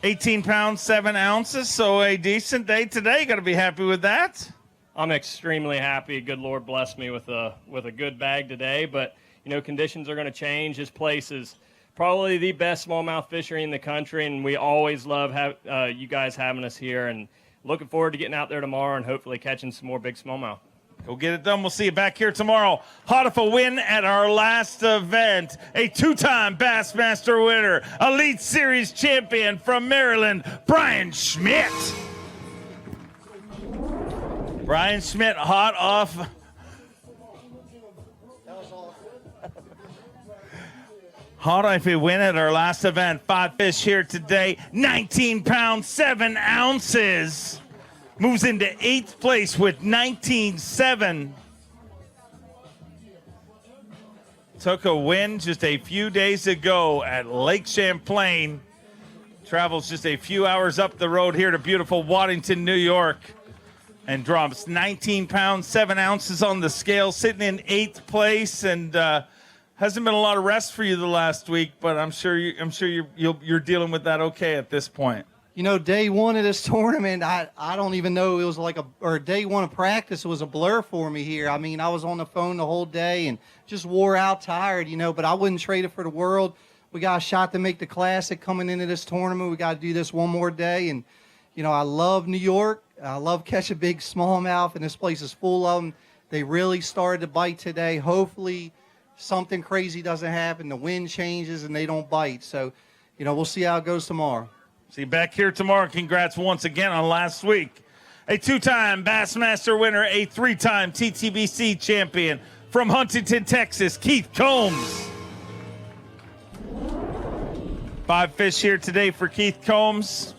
£18, 7 ounces, so a decent day today. Got to be happy with that. I'm extremely happy. Good Lord bless me with a good bag today, but you know, conditions are going to change. This place is probably the best smallmouth fishery in the country, and we always love you guys having us here, and looking forward to getting out there tomorrow and hopefully catching some more big smallmouth. Go get it done. We'll see you back here tomorrow. Hot off a win at our last event. A 2-time Bassmaster winner, Elite Series champion from Maryland, Bryan SCHMITT. Bryan SCHMITT hot off. Hot off a win at our last event. 5 fish here today. 19 pounds, 7 ounces. Moves into 8th place with 19.7. Took a win just a few days ago at Lake Champlain. Travels just a few hours up the road here to beautiful Waddington, New York. And drops 19 pounds, 7 ounces on the scale, sitting in 8th place. And hasn't been a lot of rest for you the last week, but I'm sure you're dealing with that okay at this point. You know, day one of this tournament, I don't even know, it was like day one of practice, it was a blur for me here. I mean, I was on the phone the whole day and just wore out, tired, you know, but I wouldn't trade it for the world. We got a shot to make the Classic coming into this tournament. We got to do this one more day. And, you know, I love New York. I love catching big smallmouth, and this place is full of them. They really started to bite today. Hopefully something crazy doesn't happen. The wind changes and they don't bite. So, you know, we'll see how it goes tomorrow. See you back here tomorrow. Congrats once again on last week. A 2-time Bassmaster winner, a 3-time TTBC champion from Huntington, Texas, Keith Combs. 5 fish here today for Keith Combs.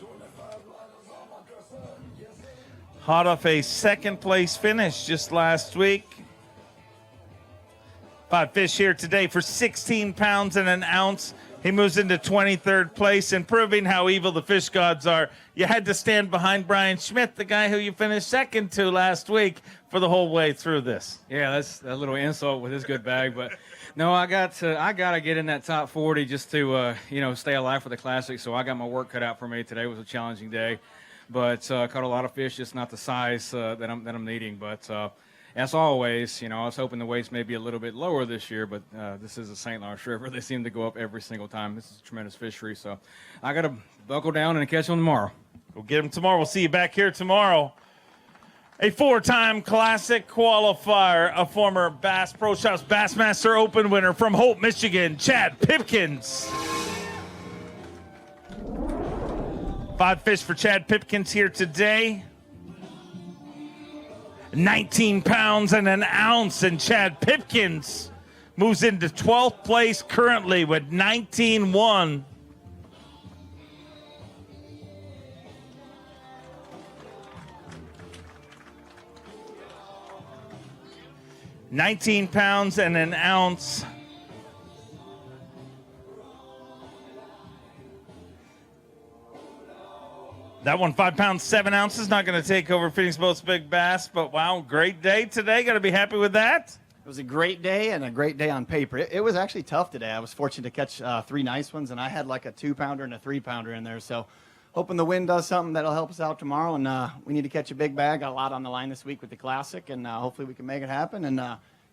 Hot off a 2nd place finish just last week. 5 fish here today for 16 pounds and an ounce. He moves into 23rd place, and proving how evil the fish gods are, you had to stand behind Bryan SCHMITT, the guy who you finished second to last week, for the whole way through this. Yeah, that's a little insult with his good bag, but no, I got to get in that top 40 just to stay alive for the Classic. So I got my work cut out for me. Today was a challenging day, but caught a lot of fish, just not the size that I'm needing. But as always, I was hoping the weights may be a little bit lower this year, but this is a St. Lawrence River. They seem to go up every single time. This is a tremendous fishery, so I got to buckle down and catch them tomorrow. We'll get them tomorrow. We'll see you back here tomorrow. A 4-time Classic qualifier, a former Bass Pro Shops Bassmaster Open winner from Hope, Michigan, Chad PIPKENS. 5 fish for Chad PIPKENS here today. 19 pounds and an ounce, and Chad PIPKENS moves into 12th place currently with 19-1. £19 and an ounce. That one, 5 pounds, 7 ounces. Not going to take over Phoenix Boat's big bass, but wow, great day today. Got to be happy with that. It was a great day and a great day on paper. It was actually tough today. I was fortunate to catch 3 nice ones, and I had like a 2-pounder and a 3-pounder in there. So hoping the wind does something that'll help us out tomorrow. And we need to catch a big bag. Got a lot on the line this week with the Classic, and hopefully we can make it happen. And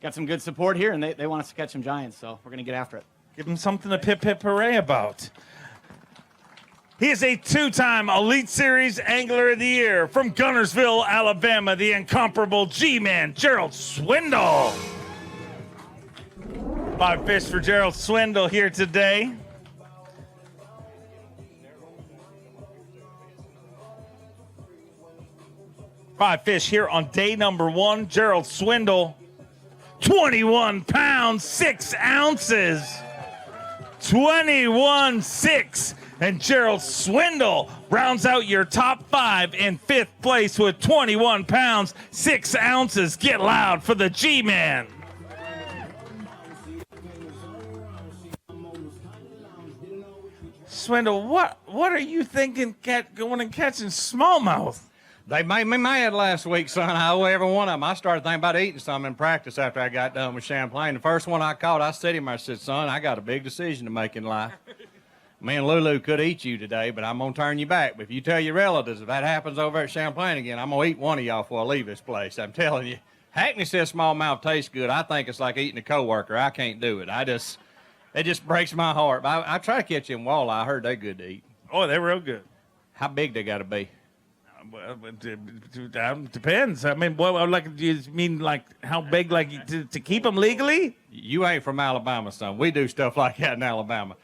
got some good support here, and they want us to catch some giants, so we're going to get after it. Give them something to hip hooray about. He is a 2-time Elite Series Angler of the Year from Gunnersville, Alabama, the incomparable G-Man, Gerald SWINDLE. 5 fish for Gerald SWINDLE here today. Five fish here on day number 1. Gerald SWINDLE, 21 pounds, 6 ounces. 21-6. And Gerald SWINDLE rounds out your top 5 in 5th place with 21 pounds, 6 ounces. Get loud for the G-Man. SWINDLE, what are you thinking going and catching smallmouth? They made me mad last week, son. Every one of them. I started thinking about eating some in practice after I got done with Champlain. The first one I caught, I said to him, I said, son, I got a big decision to make in life. Me and Lulu could eat you today, but I'm going to turn you back. But if you tell your relatives if that happens over at Champlain again, I'm going to eat one of y'all before I leave this place. I'm telling you. Hackney says smallmouth tastes good. I think it's like eating a coworker. I can't do it. It just breaks my heart. But I try to catch them walleye. I heard they're good to eat. Oh, they're real good. How big they got to be? Well, it depends. I mean, do you mean like how big, like to keep them legally? You ain't from Alabama, son. We do stuff like that in Alabama.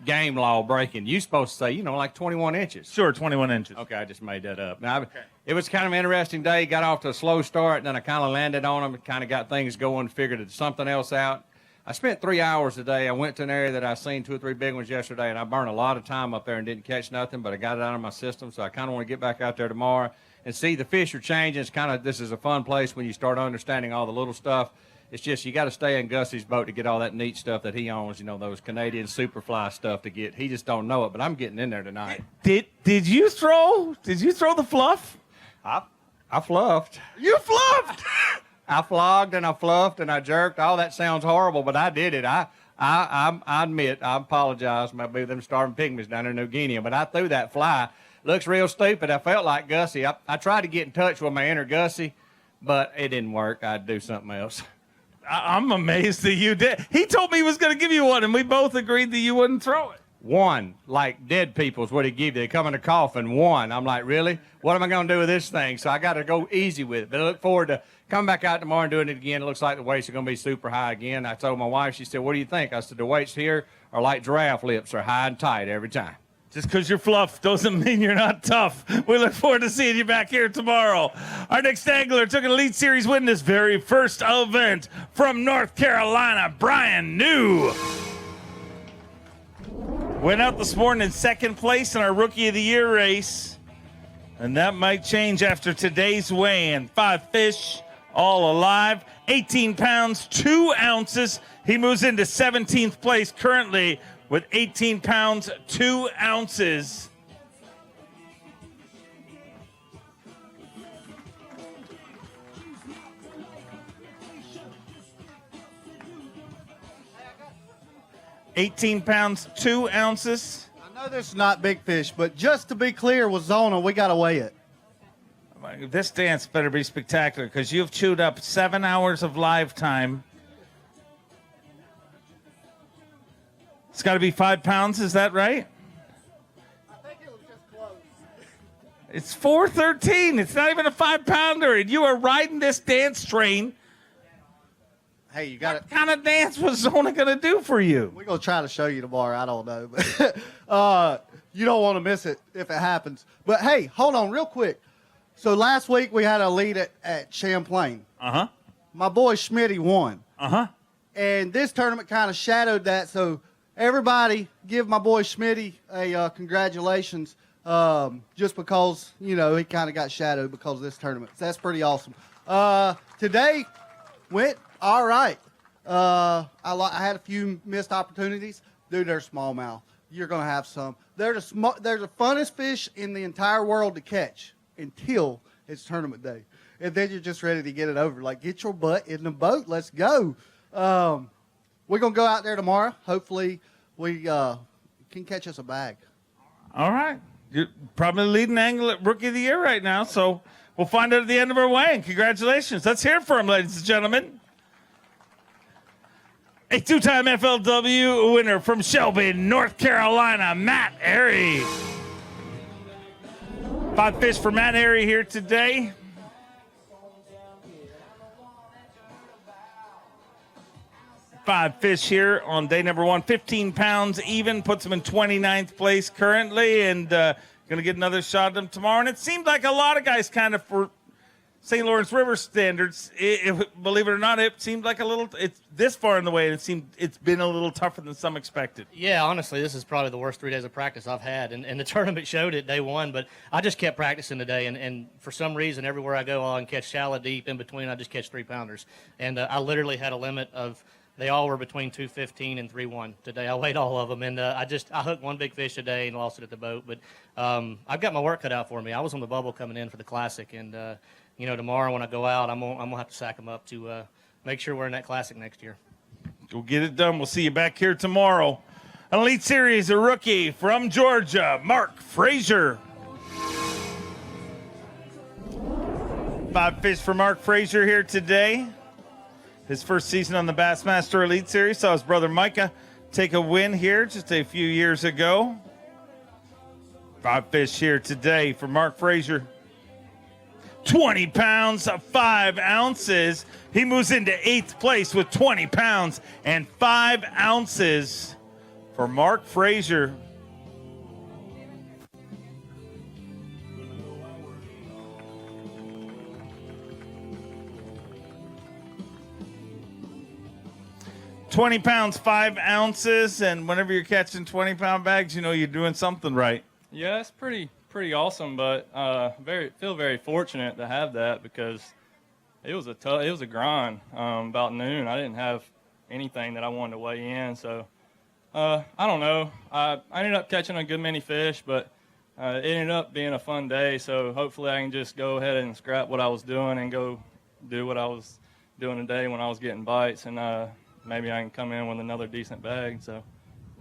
Game law breaking. You supposed to say, like 21 inches. Sure, 21 inches. Okay, I just made that up. Now, It was kind of an interesting day. Got off to a slow start, and then I kind of landed on them and kind of got things going, figured something else out. I spent 3 hours today. I went to an area that I seen 2 or 3 big ones yesterday, and I burned a lot of time up there and didn't catch nothing, but I got it out of my system, so I kind of want to get back out there tomorrow and see the fish are changing. This is a fun place when you start understanding all the little stuff. It's just you got to stay in Gussie's boat to get all that neat stuff that he owns, those Canadian Superfly stuff to get. He just don't know it, but I'm getting in there tonight. Did you throw the fluff? I fluffed. You fluffed? I flogged and I fluffed and I jerked. All that sounds horrible, but I did it. I admit, I apologize. Maybe them starving pygmies down in New Guinea, but I threw that fly. Looks real stupid. I felt like Gussie. I tried to get in touch with my inner Gussie, but it didn't work. I'd do something else. I'm amazed that you did. He told me he was going to give you one, and we both agreed that you wouldn't throw it. One, like dead people's what he give you. They come in a coffin. One. I'm like, really? What am I going to do with this thing? So I got to go easy with it. But I look forward to coming back out tomorrow and doing it again. It looks like the weights are going to be super high again. I told my wife, she said, what do you think? I said, the weights here are like giraffe lips, are high and tight every time. Just because you're fluff doesn't mean you're not tough. We look forward to seeing you back here tomorrow. Our next angler took an Elite Series win this very first event from North Carolina, Bryan New. Went out this morning in 2nd place in our Rookie of the Year race. And that might change after today's weigh-in. 5 fish, all alive, 18 pounds, 2 ounces. He moves into 17th place currently with 18 pounds, 2 ounces. £18, 2 ounces. I know this is not big fish, but just to be clear with Zona, we got to weigh it. This dance better be spectacular because you've chewed up 7 hours of live time. It's got to be 5 pounds, is that right? I think it was just close. It's 413. It's not even a 5-pounder, and you are riding this dance train. Hey, you got What kind of dance was Zona going to do for you? We're going to try to show you tomorrow. I don't know. But you don't want to miss it if it happens. But, hey, hold on real quick. So last week we had an elite at Champlain. Uh-huh. My boy Schmitty won. Uh-huh. And this tournament kind of shadowed that. So everybody give my boy Schmitty a congratulations just because, you know, he kind of got shadowed because of this tournament. So that's pretty awesome. Today went all right. I had a few missed opportunities. Dude, they're smallmouth. You're going to have some. They're the funnest fish in the entire world to catch until it's tournament day. And then you're just ready to get it over. Like, get your butt in the boat. Let's go. We're going to go out there tomorrow. Hopefully we can catch us a bag. All right. You're probably leading angler rookie of the year right now, so we'll find out at the end of our weighing. Congratulations. Let's hear it for him, ladies and gentlemen. A 2-time FLW winner from Shelby, North Carolina, Matt AREY. 5 fish for Matt AREY here today. Five fish here on day number 1. 15 pounds even, puts him in 29th place currently, and going to get another shot at him tomorrow. And it seemed like a lot of guys kind of, for St. Lawrence River standards, believe it or not, it seemed like it's this far in the way, and it's been a little tougher than some expected. Yeah, honestly, this is probably the worst 3 days of practice I've had, and the tournament showed it day 1, but I just kept practicing today, and for some reason, everywhere I go, I can catch shallow, deep, in between, I just catch 3-pounders. And I literally had a limit of, they all were between 215 and 3-1 today. I weighed all of them, and I hooked one big fish today and lost it at the boat, but I've got my work cut out for me. I was on the bubble coming in for the Classic, and you know, tomorrow when I go out, I'm gonna have to sack them up to make sure we're in that Classic next year. Go get it done. We'll see you back here tomorrow. An Elite Series, a rookie from Georgia, Marc FRAZIER. 5 fish for Marc FRAZIER here today. His first season on the Bassmaster Elite Series. Saw his brother Micah take a win here just a few years ago. 5 fish here today for Marc FRAZIER. 20 pounds, 5 ounces. He moves into 8th place with 20 pounds and 5 ounces for Marc FRAZIER. £20, 5 ounces, and whenever you're catching 20-pound bags, you know you're doing something right. Yeah, it's pretty awesome, but feel very fortunate to have that because it was a grind. About noon, I didn't have anything that I wanted to weigh in, so I don't know. I ended up catching a good many fish, but it ended up being a fun day. So hopefully, I can just go ahead and scrap what I was doing and go do what I was doing today when I was getting bites, and maybe I can come in with another decent bag. So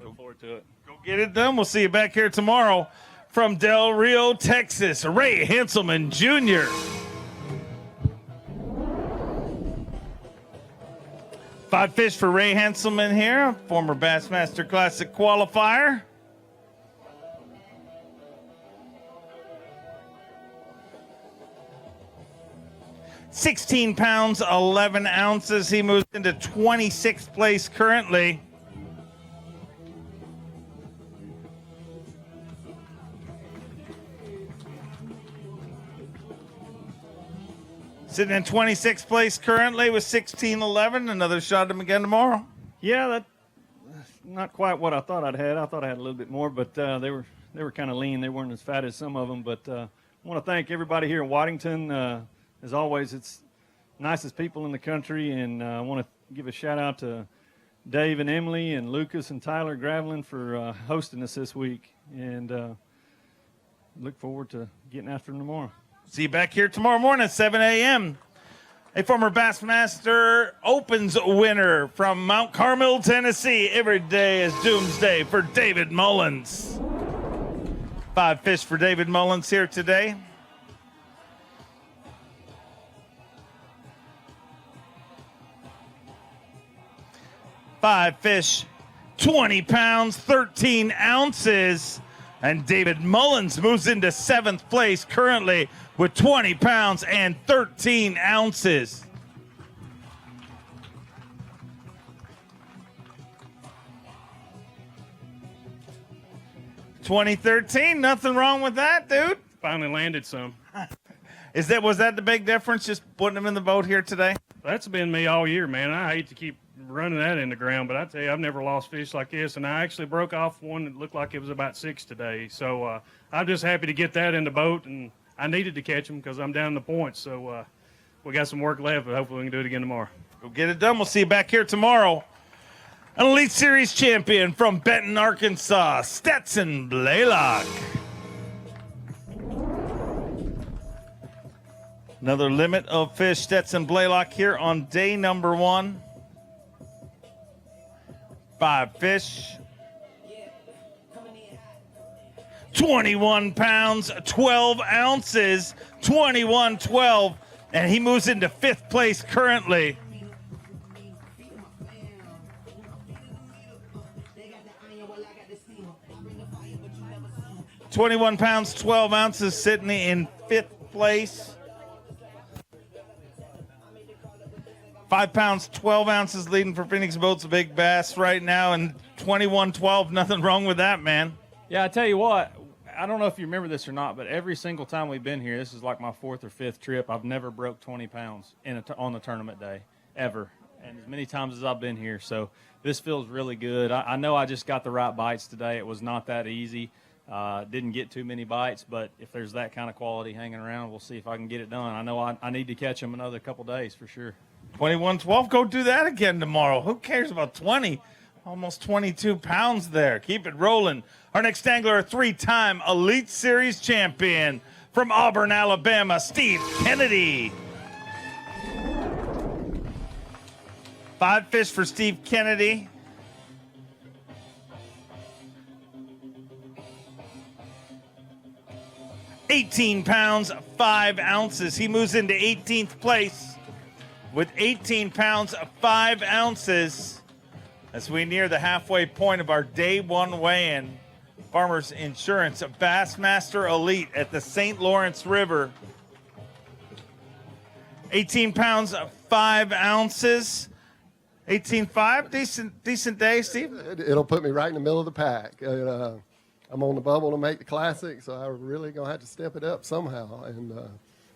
look forward to it. Go get it done. We'll see you back here tomorrow. From Del Rio, Texas, Ray Hanselman Jr. Five fish for Ray Hanselman here, former Bassmaster Classic qualifier. £16, 11 ounces. He moves into 26th place currently. Sitting in 26th place currently with 16-11. Another shot at him again tomorrow. Yeah, that's not quite what I thought I'd had. I thought I had a little bit more, but they were kind of lean. They weren't as fat as some of them. But I want to thank everybody here in Waddington. As always, it's nicest people in the country, and I want to give a shout out to Dave and Emily and Lucas and Tyler Gravelin for hosting us this week. And look forward to getting after them tomorrow. See you back here tomorrow morning at 7 a.m. A former Bassmaster Opens winner from Mount Carmel, Tennessee. Every day is doomsday for David Mullins. 5 fish for David Mullins here today. Five fish, 20 pounds, 13 ounces. And David Mullins moves into 7th place currently with 20 pounds and 13 ounces. $20.13, nothing wrong with that, dude. Finally landed some. Was that the big difference, just putting them in the boat here today? That's been me all year, man. I hate to keep running that in the ground, but I tell you, I've never lost fish like this, and I actually broke off one that looked like it was about 6 today. So I'm just happy to get that in the boat, and I needed to catch them because I'm down the points. So we got some work left, but hopefully we can do it again tomorrow. Go get it done. We'll see you back here tomorrow. An Elite Series champion from Benton, Arkansas, Stetson BLAYLOCK. Another limit of fish, Stetson BLAYLOCK here on day number 1. 5 fish. 21 pounds, 12 ounces, 21-12. And he moves into 5th place currently. $21 pounds, 12 ounces, sitting in 5th place. 5 pounds, 12 ounces leading for Phoenix Boats Big Bass right now, and 21-12. Nothing wrong with that, man. Yeah, I tell you what, I don't know if you remember this or not, but every single time we've been here, this is like my 4th or 5th trip, I've never broke 20 pounds on the tournament day, ever. And as many times as I've been here, so this feels really good. I know I just got the right bites today. It was not that easy. Didn't get too many bites, but if there's that kind of quality hanging around, we'll see if I can get it done. I know I need to catch them another couple days for sure. 21-12, go do that again tomorrow. Who cares about 20? Almost 22 pounds there. Keep it rolling. Our next angler, a 3-time Elite Series champion from Auburn, Alabama, Steve Kennedy. 5 fish for Steve Kennedy. $18 pounds, 5 ounces. He moves into 18th place with 18 pounds, 5 ounces as we near the halfway point of our day 1 weigh-in. Farmers Insurance Bassmaster Elite at the St. Lawrence River. 18 pounds, 5 ounces. 18.5, decent day, Steve? It'll put me right in the middle of the pack. I'm on the bubble to make the Classic, so I'm really going to have to step it up somehow. And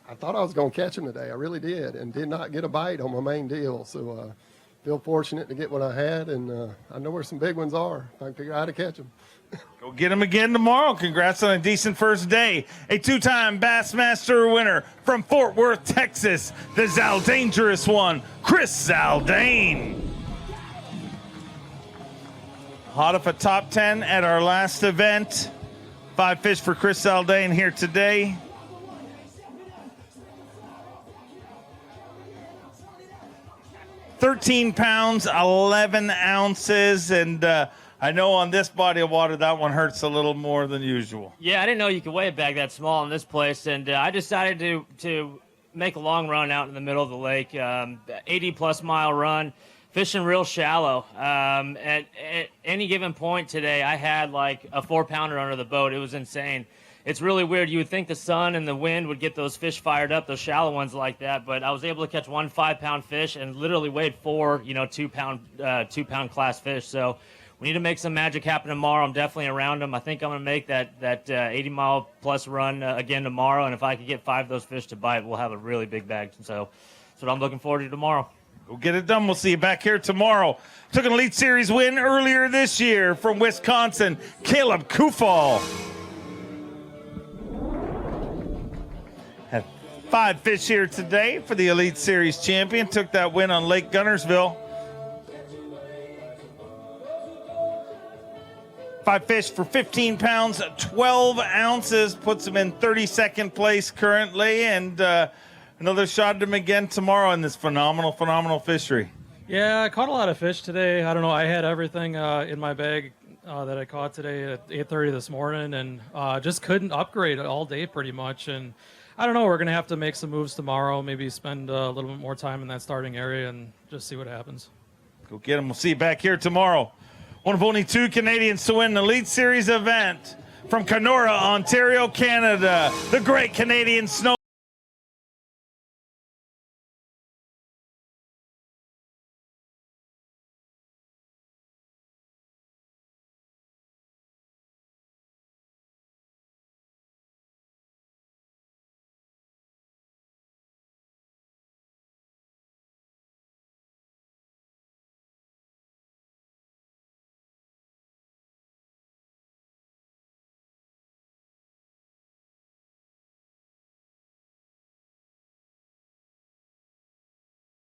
I thought I was going to catch him today. I really did, and did not get a bite on my main deal. So feel fortunate to get what I had, and I know where some big ones are. If I can figure out how to catch them. Go get him again tomorrow. Congrats on a decent first day. A 2-time Bassmaster winner from Fort Worth, Texas, the Zaldangerous one, Chris Zaldain. Hot off a top 10 at our last event. 5 fish for Chris Zaldain here today. $13 pounds, 11 ounces, and I know on this body of water that one hurts a little more than usual. Yeah, I didn't know you could weigh a bag that small in this place, and I decided to make a long run out in the middle of the lake, 80-plus mile run, fishing real shallow. At any given point today, I had like a 4-pounder under the boat. It was insane. It's really weird. You would think the sun and the wind would get those fish fired up, those shallow ones like that, but I was able to catch 1 5-pound fish and literally weighed 4, 2-pound class fish. So we need to make some magic happen tomorrow. I'm definitely around them. I think I'm going to make that 80-mile-plus run again tomorrow, and if I could get 5 of those fish to bite, we'll have a really big bag. So that's what I'm looking forward to tomorrow. We'll get it done. We'll see you back here tomorrow. Took an Elite Series win earlier this year from Wisconsin, Caleb KUPHALL. Had 5 fish here today for the Elite Series champion. Took that win on Lake Gunnersville. 5 fish for 15 pounds, 12 ounces, puts him in 32nd place currently, and another shot at him again tomorrow in this phenomenal fishery. Yeah, I caught a lot of fish today. I don't know, I had everything in my bag that I caught today at 8:30 this morning, and just couldn't upgrade all day pretty much. And I don't know, we're going to have to make some moves tomorrow, maybe spend a little bit more time in that starting area and just see what happens. Go get him. We'll see you back here tomorrow. One of only 2 Canadians to win an Elite Series event from Kenora, Ontario, Canada, the Great Canadian Snow.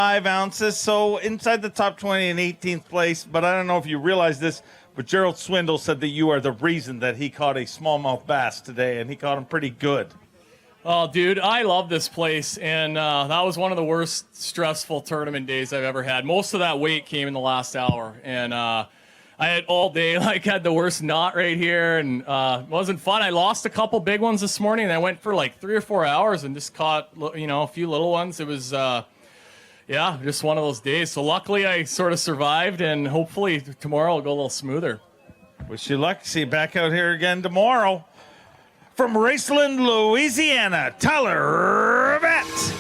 Ounces, so inside the top 20 in 18th place. But I don't know if you realize this, but Gerald SWINDLE said that you are the reason that he caught a smallmouth bass today, and he caught him pretty good. Oh, dude, I love this place, and that was one of the worst stressful tournament days I've ever had. Most of that weight came in the last hour, and I had all day, had the worst knot right here, and it wasn't fun. I lost a couple big ones this morning, and I went for 3 or 4 hours and just caught, a few little ones. It was... yeah, just one of those days. So luckily I sort of survived, and hopefully tomorrow will go a little smoother. Wish you luck. See you back out here again tomorrow. From Raceland, Louisiana, Tyler Rivette.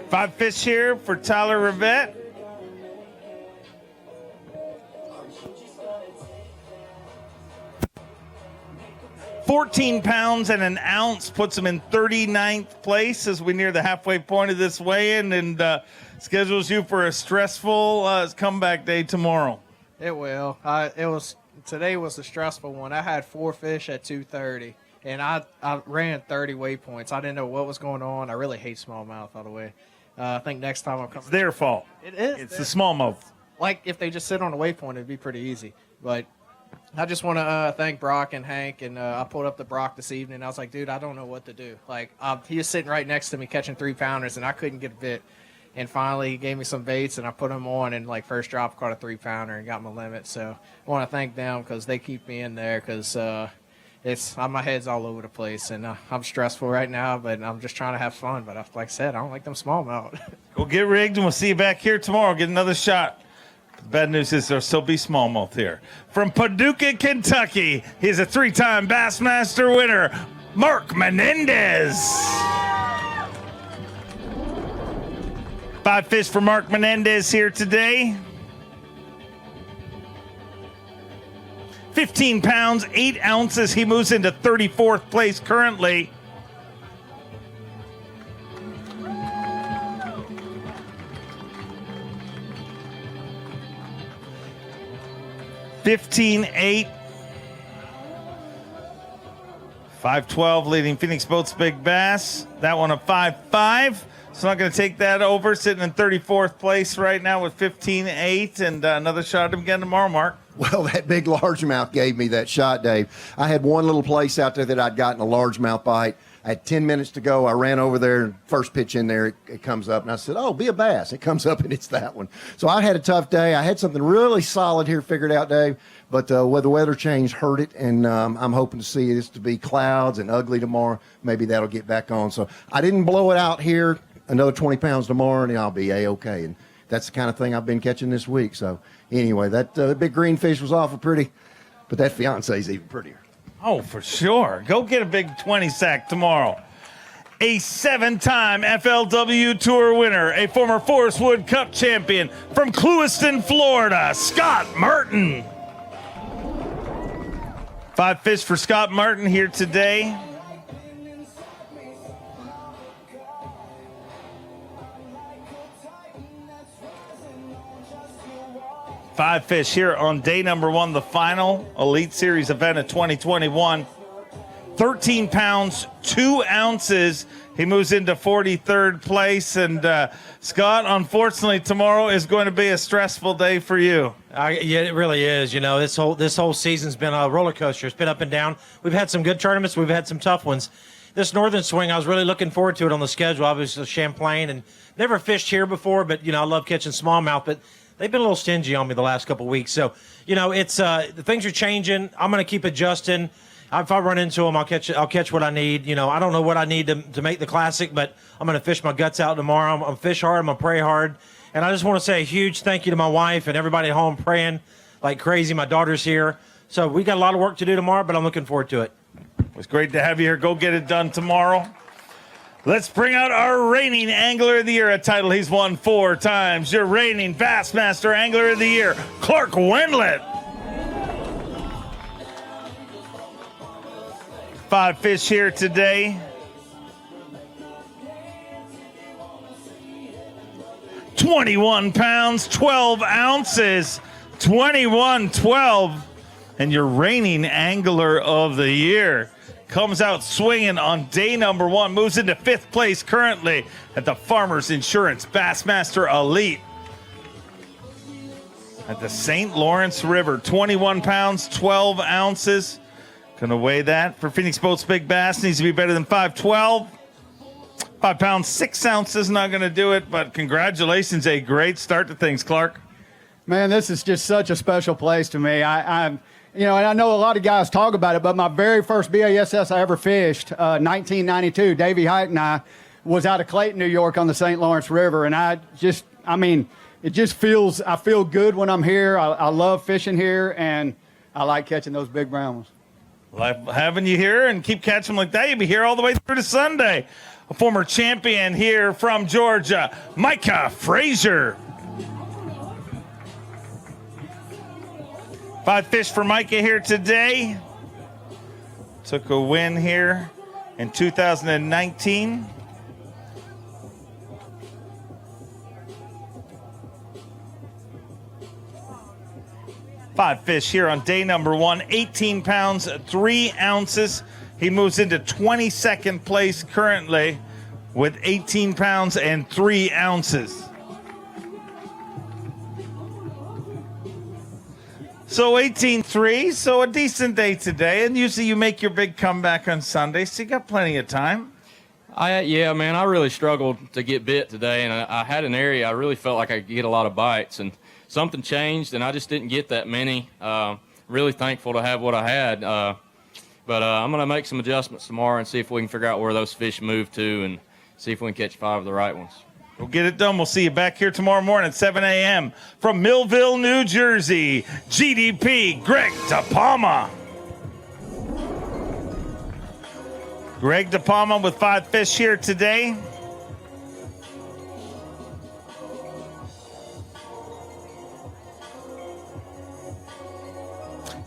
5 fish here for Tyler Rivette. $14 pounds and an ounce puts him in 39th place as we near the halfway point of this weigh-in, and schedules you for a stressful comeback day tomorrow. It will. Today was a stressful one. I had 4 fish at 2:30, and I ran 30 waypoints. I didn't know what was going on. I really hate smallmouth all the way. I think next time I'll come. It's their fault. It is. It's the smallmouth. If they just sit on the waypoint, it'd be pretty easy. But I just want to thank Brock and Hank, and I pulled up to Brock this evening. I was like, dude, I don't know what to do. He was sitting right next to me catching 3-pounders, and I couldn't get a bit. And finally, he gave me some baits, and I put them on, and first drop caught a 3-pounder and got my limit. So I want to thank them because they keep me in there because my head's all over the place, and I'm stressful right now, but I'm just trying to have fun. But like I said, I don't like them smallmouth. Go get rigged, and we'll see you back here tomorrow. Get another shot. The bad news is there'll still be smallmouth here. From Paducah, Kentucky, he's a 3-time Bassmaster winner, Marc Menendez. 5 fish for Marc Menendez here today. 15 pounds, 8 ounces. He moves into 34th place currently. $15.8. 512 leading Phoenix Boats Big Bass. That one a 5.5. So not going to take that over. Sitting in 34th place right now with 15.8. And another shot at him again tomorrow, Mark. Well, that big largemouth gave me that shot, Dave. I had one little place out there that I'd gotten a largemouth bite. I had 10 minutes to go. I ran over there, first pitch in there, it comes up, and I said, oh, be a bass. It comes up, and it's that one. So I had a tough day. I had something really solid here figured out, Dave, but the weather change hurt it, and I'm hoping to see this to be clouds and ugly tomorrow. Maybe that'll get back on. So I didn't blow it out here. Another 20 pounds tomorrow, and I'll be A-okay. And that's the kind of thing I've been catching this week. So anyway, that big green fish was awful pretty, but that fiance's even prettier. Oh, for sure. Go get a big 20 sack tomorrow. A 7-time FLW Tour winner, a former Forest Wood Cup champion from Clewiston, Florida, Scott Martin. 5 fish for Scott Martin here today. Five fish here on day number 1, the final Elite Series event of 2021. 13 pounds, 2 ounces. He moves into 43rd place. And Scott, unfortunately, tomorrow is going to be a stressful day for you. Yeah, it really is. You know, this whole season's been a roller coaster. It's been up and down. We've had some good tournaments. We've had some tough ones. This northern swing, I was really looking forward to it on the schedule. Obviously, Champlain, and never fished here before, but, you know, I love catching smallmouth. But they've been a little stingy on me the last couple of weeks. So, you know, it's the things are changing. I'm going to keep adjusting. If I run into them, I'll catch what I need. You know, I don't know what I need to make the Classic, but I'm going to fish my guts out tomorrow. I'm going to fish hard. I'm going to pray hard. And I just want to say a huge thank you to my wife and everybody at home praying like crazy. My daughter's here. So we got a lot of work to do tomorrow, but I'm looking forward to it. It's great to have you here. Go get it done tomorrow. Let's bring out our reigning Angler of the Year, a title he's won 4 times. Your reigning Bassmaster Angler of the Year, Clark Wendlandt. 5 fish here today. 21 pounds, 12 ounces, 21-12. And your reigning Angler of the Year comes out swinging on day number 1, moves into 5th place currently at the Farmers Insurance Bassmaster Elite at the St. Lawrence River. 21 pounds, 12 ounces. Gonna weigh that for Phoenix Boats Big Bass. Needs to be better than 512. 5 pounds, 6 ounces, not gonna do it, but congratulations, a great start to things, Clark. Man, this is just such a special place to me. I'm you know, and I know a lot of guys talk about it, but my very first BASS I ever fished, 1992, Davey Height and I, was out of Clayton, New York on the St. Lawrence River. And I mean, it just feels, I feel good when I'm here. I love fishing here, and I like catching those big brown ones. Like having you here, and keep catching them like that. You'll be here all the way through to Sunday. A former champion here from Georgia, Marc FRAZIER. 5 fish for Micah here today. Took a win here in 2019. Five fish here on day number 1, 18 pounds, 3 ounces. He moves into 22nd place currently with 18 pounds and 3 ounces. So 18-3, so a decent day today. And usually you make your big comeback on Sunday, so you got plenty of time. Yeah, man, I really struggled to get bit today, and I had an area I really felt like I could get a lot of bites, and something changed, and I just didn't get that many. Really thankful to have what I had, but I'm going to make some adjustments tomorrow and see if we can figure out where those fish move to and see if we can catch 5 of the right ones. We'll get it done. We'll see you back here tomorrow morning at 7 a.m. from Millville, New Jersey, GDP, Greg DePalma. Greg DePalma with 5 fish here today.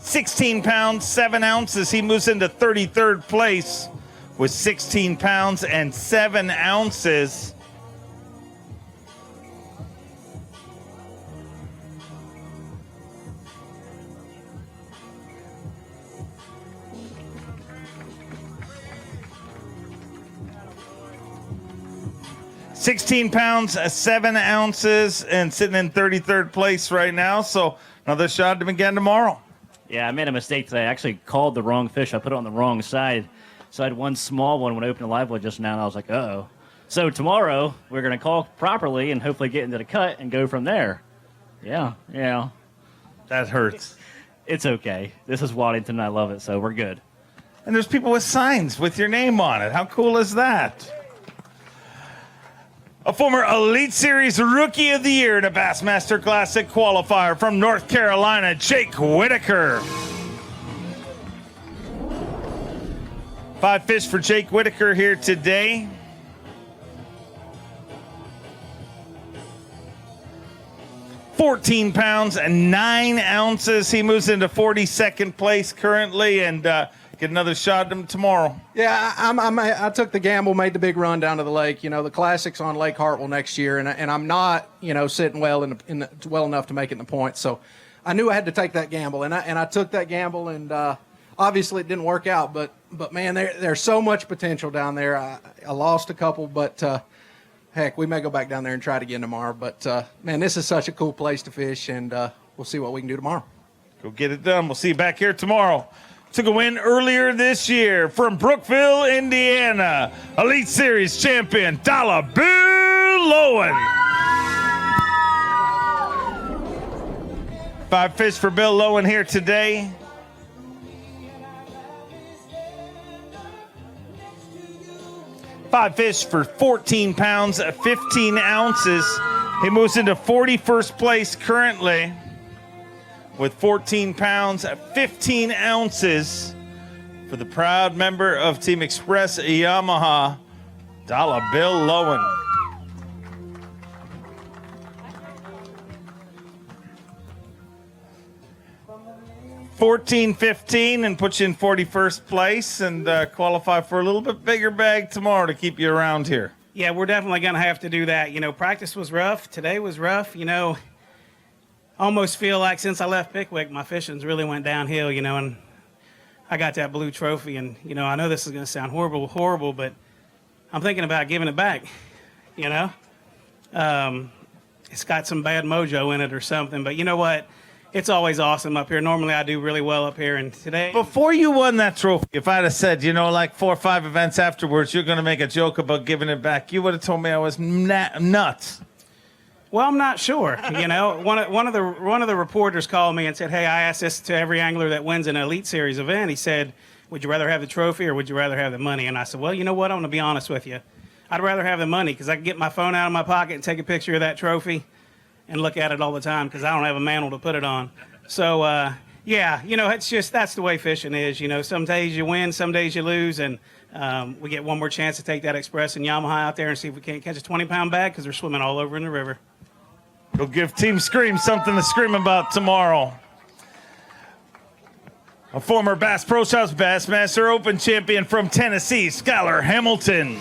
$16 pounds, 7 ounces. He moves into 33rd place with 16 pounds and 7 ounces. $16 pounds, 7 ounces, and sitting in 33rd place right now. So another shot at him again tomorrow. Yeah, I made a mistake today. I actually called the wrong fish. I put it on the wrong side. So I had one small one when I opened the live well just now, and I was like, uh-oh. So tomorrow, we're going to call properly and hopefully get into the cut and go from there. Yeah. That hurts. It's okay. This is Waddington, and I love it, so we're good. And there's people with signs with your name on it. How cool is that? A former Elite Series Rookie of the Year in a Bassmaster Classic qualifier from North Carolina, Jake Whitaker. 5 fish for Jake Whitaker here today. $14 pounds and 9 ounces. He moves into 42nd place currently, and get another shot at him tomorrow. Yeah, I took the gamble, made the big run down to the lake. You know, the Classic's on Lake Hartwell next year, and I'm not, you know, sitting well well enough to make it in the points. So I knew I had to take that gamble, and I took that gamble, and obviously it didn't work out, but man, there's so much potential down there. I lost a couple, but heck, we may go back down there and try it again tomorrow. But man, this is such a cool place to fish, and we'll see what we can do tomorrow. Go get it done. We'll see you back here tomorrow. Took a win earlier this year from Brookville, Indiana. Elite Series champion, Bill Lowen. 5 fish for Bill Lowen here today. Five fish for 14 pounds, 15 ounces. He moves into 41st place currently with 14 pounds, 15 ounces for the proud member of Team Express Yamaha, Bill Lowen. 14-15 and puts you in 41st place and qualify for a little bit bigger bag tomorrow to keep you around here. Yeah, we're definitely going to have to do that. You know, practice was rough. Today was rough. You know, almost feel like since I left Pickwick, my fishing's really went downhill, you know, and I got that blue trophy. And, you know, I know this is going to sound horrible, but I'm thinking about giving it back, you know. It's got some bad mojo in it or something. But you know what? It's always awesome up here. Normally I do really well up here, and today... Before you won that trophy, if I'd have said, you know, like 4 or 5 events afterwards, you're going to make a joke about giving it back, you would have told me I was nuts. Well, I'm not sure. You know, one of the reporters called me and said, hey, I asked this to every angler that wins an Elite Series event. He said, would you rather have the trophy or would you rather have the money? And I said, well, you know what? I'm going to be honest with you. I'd rather have the money because I can get my phone out of my pocket and take a picture of that trophy and look at it all the time because I don't have a mantle to put it on. So, yeah, you know, it's just that's the way fishing is. You know, some days you win, some days you lose, and we get one more chance to take that Express and Yamaha out there and see if we can't catch a 20-pound bag because they're swimming all over in the river. Go give Team Scream something to scream about tomorrow. A former Bass Pro Shops Bassmaster Open champion from Tennessee, Skylar Hamilton.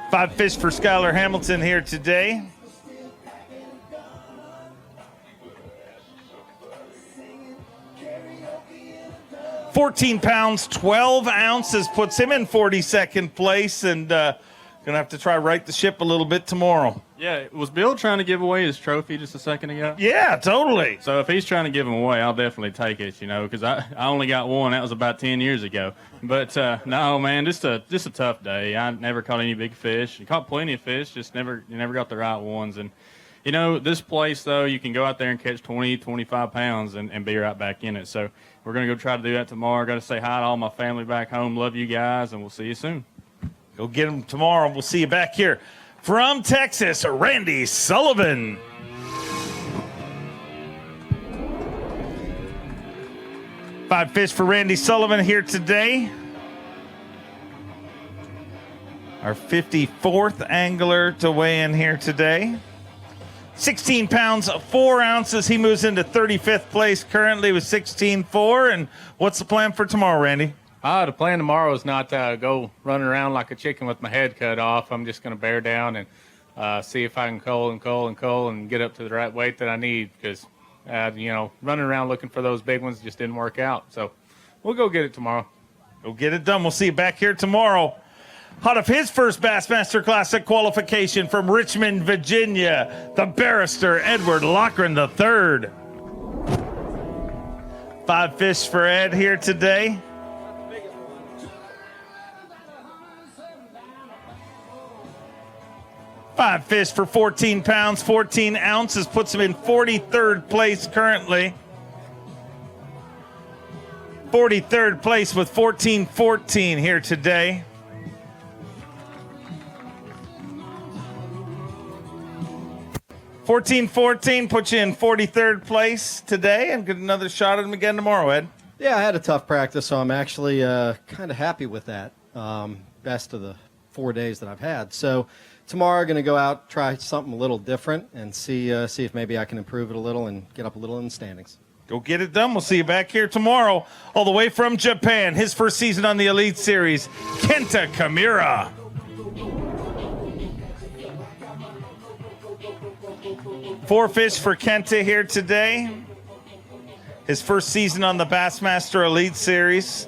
5 fish for Skylar Hamilton here today. 14 pounds, 12 ounces puts him in 42nd place, and gonna have to try right the ship a little bit tomorrow. Yeah, was Bill trying to give away his trophy just a second ago? Yeah, totally. So if he's trying to give him away, I'll definitely take it, you know, because I only got one. That was about 10 years ago. But no, man, just a tough day. I never caught any big fish. I caught plenty of fish, just never got the right ones. And you know, this place though, you can go out there and catch 20, 25 pounds and be right back in it. So we're gonna go try to do that tomorrow. Got to say hi to all my family back home. Love you guys, and we'll see you soon. Go get them tomorrow. We'll see you back here. From Texas, Randy Sullivan. Five fish for Randy Sullivan here today. Our 54th angler to weigh in here today. 16 pounds, 4 ounces. He moves into 35th place currently with 16.4. And what's the plan for tomorrow, Randy? The plan tomorrow is not to go running around like a chicken with my head cut off. I'm just going to bear down and see if I can cull and get up to the right weight that I need because, you know, running around looking for those big ones just didn't work out. So we'll go get it tomorrow. Go get it done. We'll see you back here tomorrow. Hot of his first Bassmaster Classic qualification from Richmond, Virginia, the barrister Edward Loughran III. 5 fish for Ed here today. Five fish for 14 pounds, 14 ounces, puts him in 43rd place currently. 43rd place with 14.14 here today. 14-14 puts you in 43rd place today, and get another shot at him again tomorrow, Ed. Yeah, I had a tough practice, so I'm actually kind of happy with that. Best of the 4 days that I've had. So tomorrow I'm going to go out, try something a little different, and see if maybe I can improve it a little and get up a little in the standings. Go get it done. We'll see you back here tomorrow, all the way from Japan. His first season on the Elite Series, Kenta Kimura. Four fish for Kenta here today. his first season on the Bassmaster Elite Series.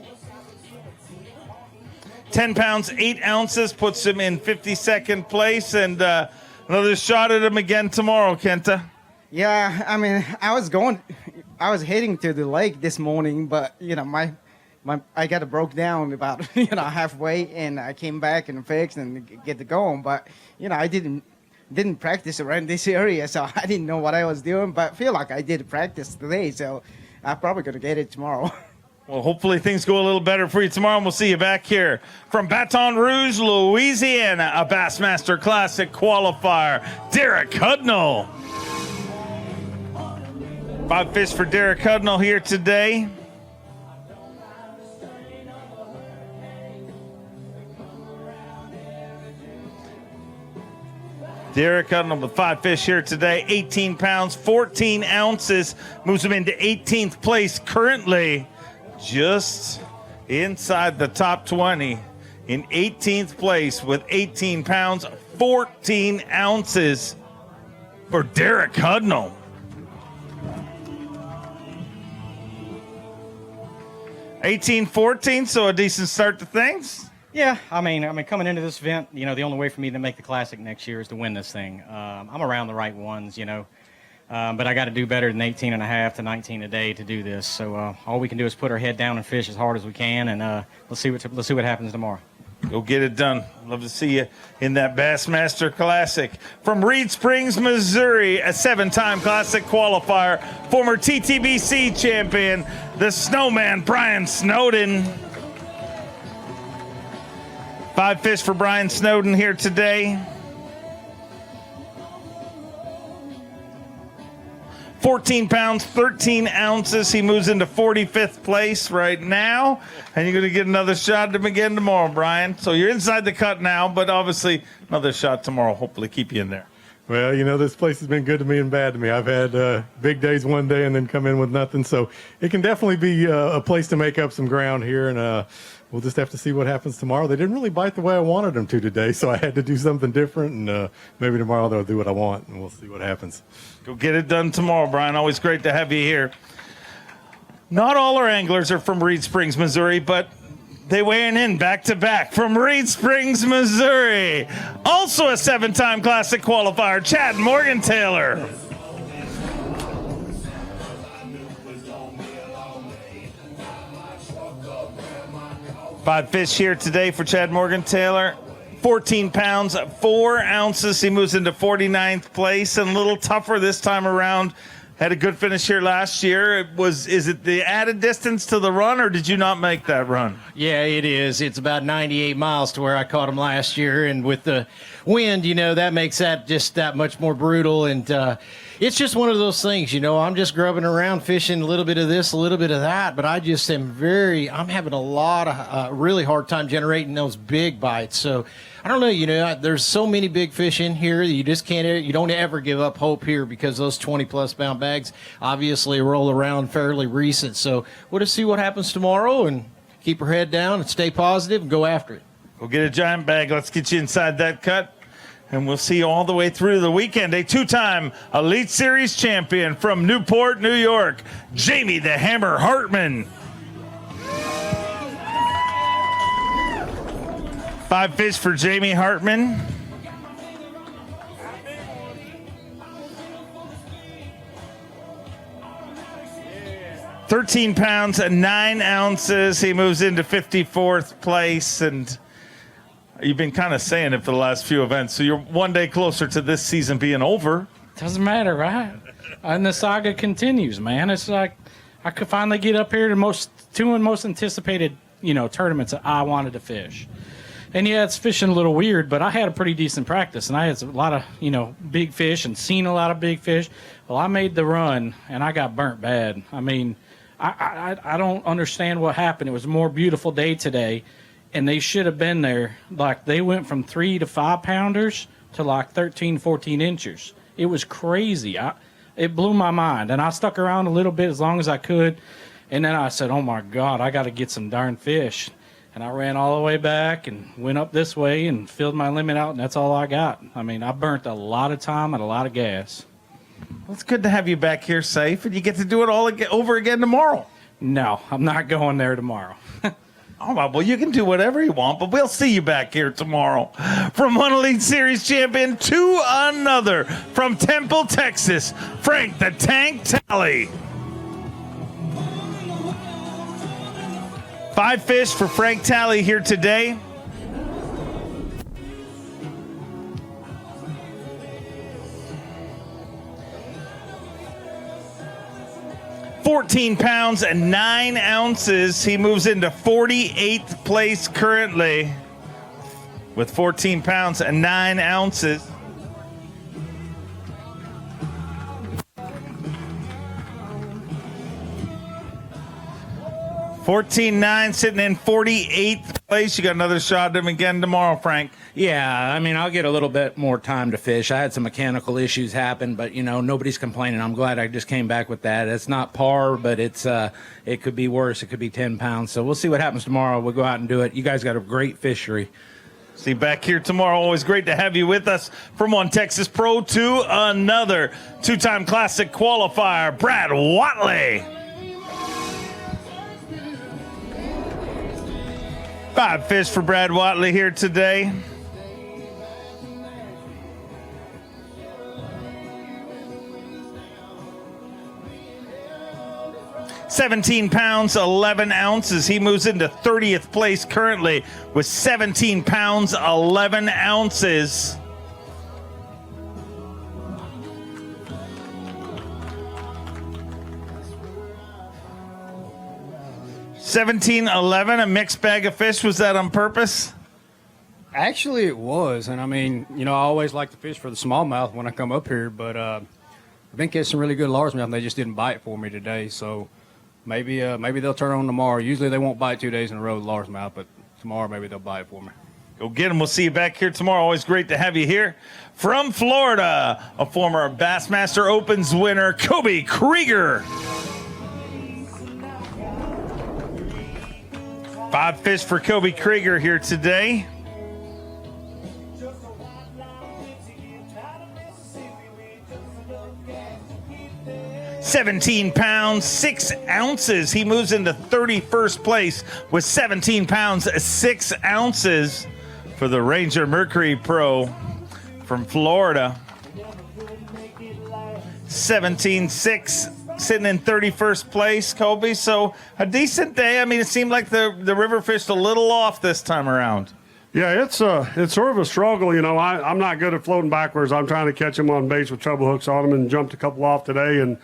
10 pounds, 8 ounces puts him in 52nd place, and another shot at him again tomorrow, Kenta. Yeah, I mean, I was heading to the lake this morning, but, you know, I got broke down about, halfway, and I came back and fixed and get going, but, I didn't practice around this area, so I didn't know what I was doing, but I feel like I did practice today, so I'm probably going to get it tomorrow. Well, hopefully things go a little better for you tomorrow, and we'll see you back here from Baton Rouge, Louisiana, a Bassmaster Classic qualifier, Derek Hudnall. 5 fish for Derek Hudnall here today. Derek Hudnall with 5 fish here today, 18 pounds, 14 ounces, moves him into 18th place currently. Just inside the top 20 in 18th place with 18 pounds, 14 ounces for Derek Hudnall. $18-14, so a decent start to things. Yeah, I mean, coming into this event, the only way for me to make the Classic next year is to win this thing. I'm around the right ones, but I got to do better than 18 and a half to 19 a day to do this. So all we can do is put our head down and fish as hard as we can, and let's see what happens tomorrow. Go get it done. Love to see you in that Bassmaster Classic. From Reed Springs, Missouri, a 7-time Classic qualifier, former TTBC champion, the Snowman, Bryan Snowden. 5 fish for Bryan Snowden here today. 14 pounds, 13 ounces. He moves into 45th place right now. And you're going to get another shot at him again tomorrow, Bryan. So you're inside the cut now, but obviously another shot tomorrow. Hopefully keep you in there. Well, this place has been good to me and bad to me. I've had big days one day and then come in with nothing. So it can definitely be a place to make up some ground here. And we'll just have to see what happens tomorrow. They didn't really bite the way I wanted them to today, so I had to do something different. And maybe tomorrow they'll do what I want, and we'll see what happens. Go get it done tomorrow, Bryan. Always great to have you here. Not all our anglers are from Reed Springs, Missouri, but they weighing in back-to-back from Reed Springs, Missouri. Also a 7-time Classic qualifier, Chad Morgan-Taylor. Five fish here today for Chad Morgan-Taylor. 14 pounds, 4 ounces. He moves into 49th place and a little tougher this time around. Had a good finish here last year. Is it the added distance to the run, or did you not make that run? Yeah, it is. It's about 98 miles to where I caught him last year, and with the wind, that makes that just that much more brutal. And it's just one of those things, I'm just grubbing around fishing a little bit of this, a little bit of that, but I just I'm having a lot of really hard time generating those big bites. So I don't know, there's so many big fish in here that you don't ever give up hope here, because those 20-plus pound bags obviously roll around fairly recent. So we'll just see what happens tomorrow and keep our head down and stay positive and go after it. Go get a giant bag. Let's get you inside that cut. And we'll see you all the way through the weekend. A 2-time Elite Series champion from Newport, New York, Jamie the Hammer Hartman. 5 fish for Jamie Hartman. $13 pounds and 9 ounces. He moves into 54th place, and you've been kind of saying it for the last few events. So you're one day closer to this season being over. Doesn't matter, right? And the saga continues, man. It's like I could finally get up here to two most anticipated, tournaments that I wanted to fish. And yeah, it's fishing a little weird, but I had a pretty decent practice, and I had a lot of, big fish and seen a lot of big fish. Well, I made the run, and I got burnt bad. I mean, I don't understand what happened. It was a more beautiful day today, and they should have been there. Like, they went from 3 to 5 pounders to like 13, 14 inches. It was crazy. It blew my mind, and I stuck around a little bit as long as I could, and then I said, oh my God, I got to get some darn fish. And I ran all the way back and went up this way and filled my limit out, and that's all I got. I mean, I burnt a lot of time and a lot of gas. Well, it's good to have you back here safe, and you get to do it all over again tomorrow. No, I'm not going there tomorrow. All right, well, you can do whatever you want, but we'll see you back here tomorrow. From one Elite Series champion to another, from Temple, Texas, Frank the Tank Talley. 5 fish for Frank Talley here today. £14 and 9 ounces. He moves into 48th place currently with 14 pounds and 9 ounces. $14.9 sitting in 48th place. You got another shot at him again tomorrow, Frank. Yeah, I mean, I'll get a little bit more time to fish. I had some mechanical issues happen, but, you know, nobody's complaining. I'm glad I just came back with that. It's not par, but it could be worse. It could be 10 pounds. So we'll see what happens tomorrow. We'll go out and do it. You guys got a great fishery. See you back here tomorrow. Always great to have you with us. From one Texas pro to another. 2-time Classic qualifier, Brad Watley. 5 fish for Brad Watley here today. £17, 11 ounces. He moves into 30th place currently with 17 pounds, 11 ounces. $17.11, a mixed bag of fish. Was that on purpose? Actually, it was. And, I mean, you know, I always like to fish for the smallmouth when I come up here. But I've been catching some really good largemouth, and they just didn't bite for me today. So maybe they'll turn on tomorrow. Usually they won't bite 2 days in a row with largemouth, but tomorrow maybe they'll bite for me. Go get them. We'll see you back here tomorrow. Always great to have you here. From Florida, a former Bassmaster Opens winner, Kobe Krieger. 5 fish for Kobe Krieger here today. £17, 6 ounces. He moves into 31st place with 17 pounds, 6 ounces for the Ranger Mercury Pro from Florida. 17.6. Sitting in 31st place, Kobe. So a decent day. I mean, it seemed like the river fished a little off this time around. Yeah, it's sort of a struggle. You know, I'm not good at floating backwards. I'm trying to catch them on baits with treble hooks on them, and jumped a couple off today. And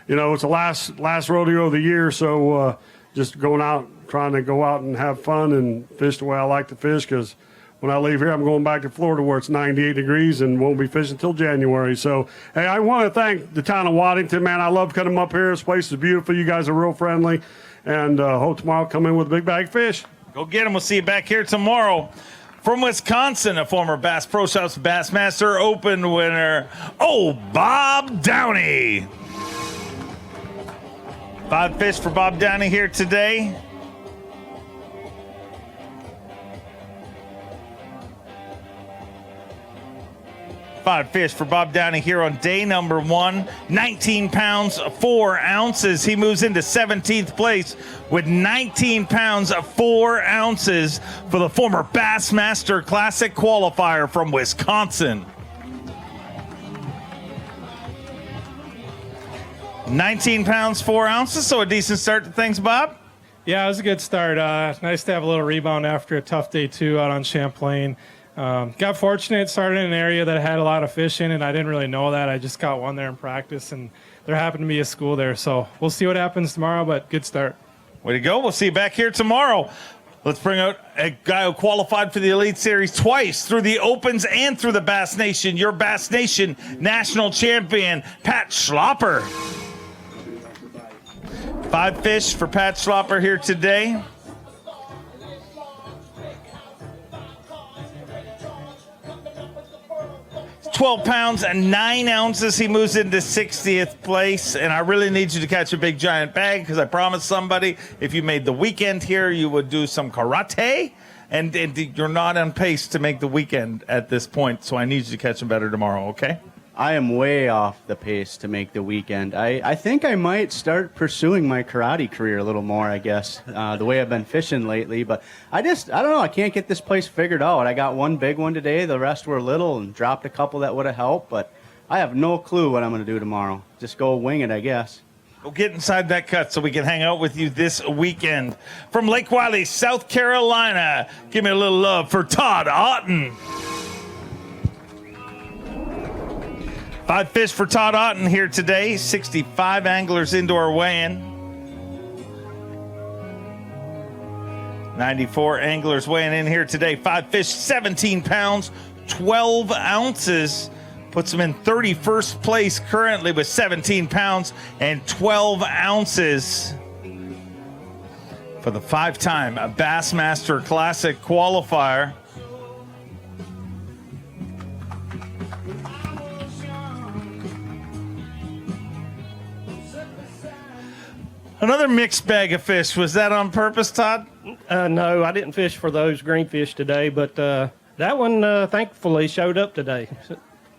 you know, it's the last rodeo of the year, so just going out, trying to go out and have fun and fish the way I like to fish, because when I leave here, I'm going back to Florida where it's 98 degrees and won't be fishing until January. So, hey, I want to thank the town of Waddington, man. I love cutting them up here. This place is beautiful. You guys are real friendly. And hope tomorrow I'll come in with a big bag of fish. Go get them. We'll see you back here tomorrow. From Wisconsin, a former Bass Pro Shops Bassmaster Open winner, Bob Downey. 5 fish for Bob Downey here today. Five fish for Bob Downey here on day number 1. 19 pounds, 4 ounces. He moves into 17th place with 19 pounds, 4 ounces for the former Bassmaster Classic qualifier from Wisconsin. 19 pounds, 4 ounces, so a decent start to things, Bob. Yeah, it was a good start. Nice to have a little rebound after a tough day 2 out on Champlain. Got fortunate, started in an area that had a lot of fish in, and I didn't really know that. I just caught one there in practice, and there happened to be a school there. So we'll see what happens tomorrow, but good start. Way to go. We'll see you back here tomorrow. Let's bring out a guy who qualified for the Elite Series twice through the Opens and through the Bass Nation. Your Bass Nation national champion, Pat Schlopper. 5 fish for Pat Schlopper here today. £12 and 9 ounces. He moves into 60th place, and I really need you to catch a big giant bag, because I promised somebody if you made the weekend here, you would do some karate, and you're not on pace to make the weekend at this point, so I need you to catch them better tomorrow, okay? I am way off the pace to make the weekend. I think I might start pursuing my karate career a little more, I guess, the way I've been fishing lately. But I don't know. I can't get this place figured out. I got one big one today. The rest were little and dropped a couple that would have helped. But I have no clue what I'm going to do tomorrow. Just go wing it, I guess. We'll get inside that cut so we can hang out with you this weekend. From Lake Wiley, South Carolina, give me a little love for Todd Otten. 5 fish for Todd Otten here today. 65 anglers indoor weigh-in. 94 anglers weighing in here today. 5 fish, 17 pounds, 12 ounces. Puts him in 31st place currently with 17 pounds and 12 ounces for the 5-time Bassmaster Classic qualifier. Another mixed bag of fish. Was that on purpose, Todd? No, I didn't fish for those greenfish today, but that one thankfully showed up today,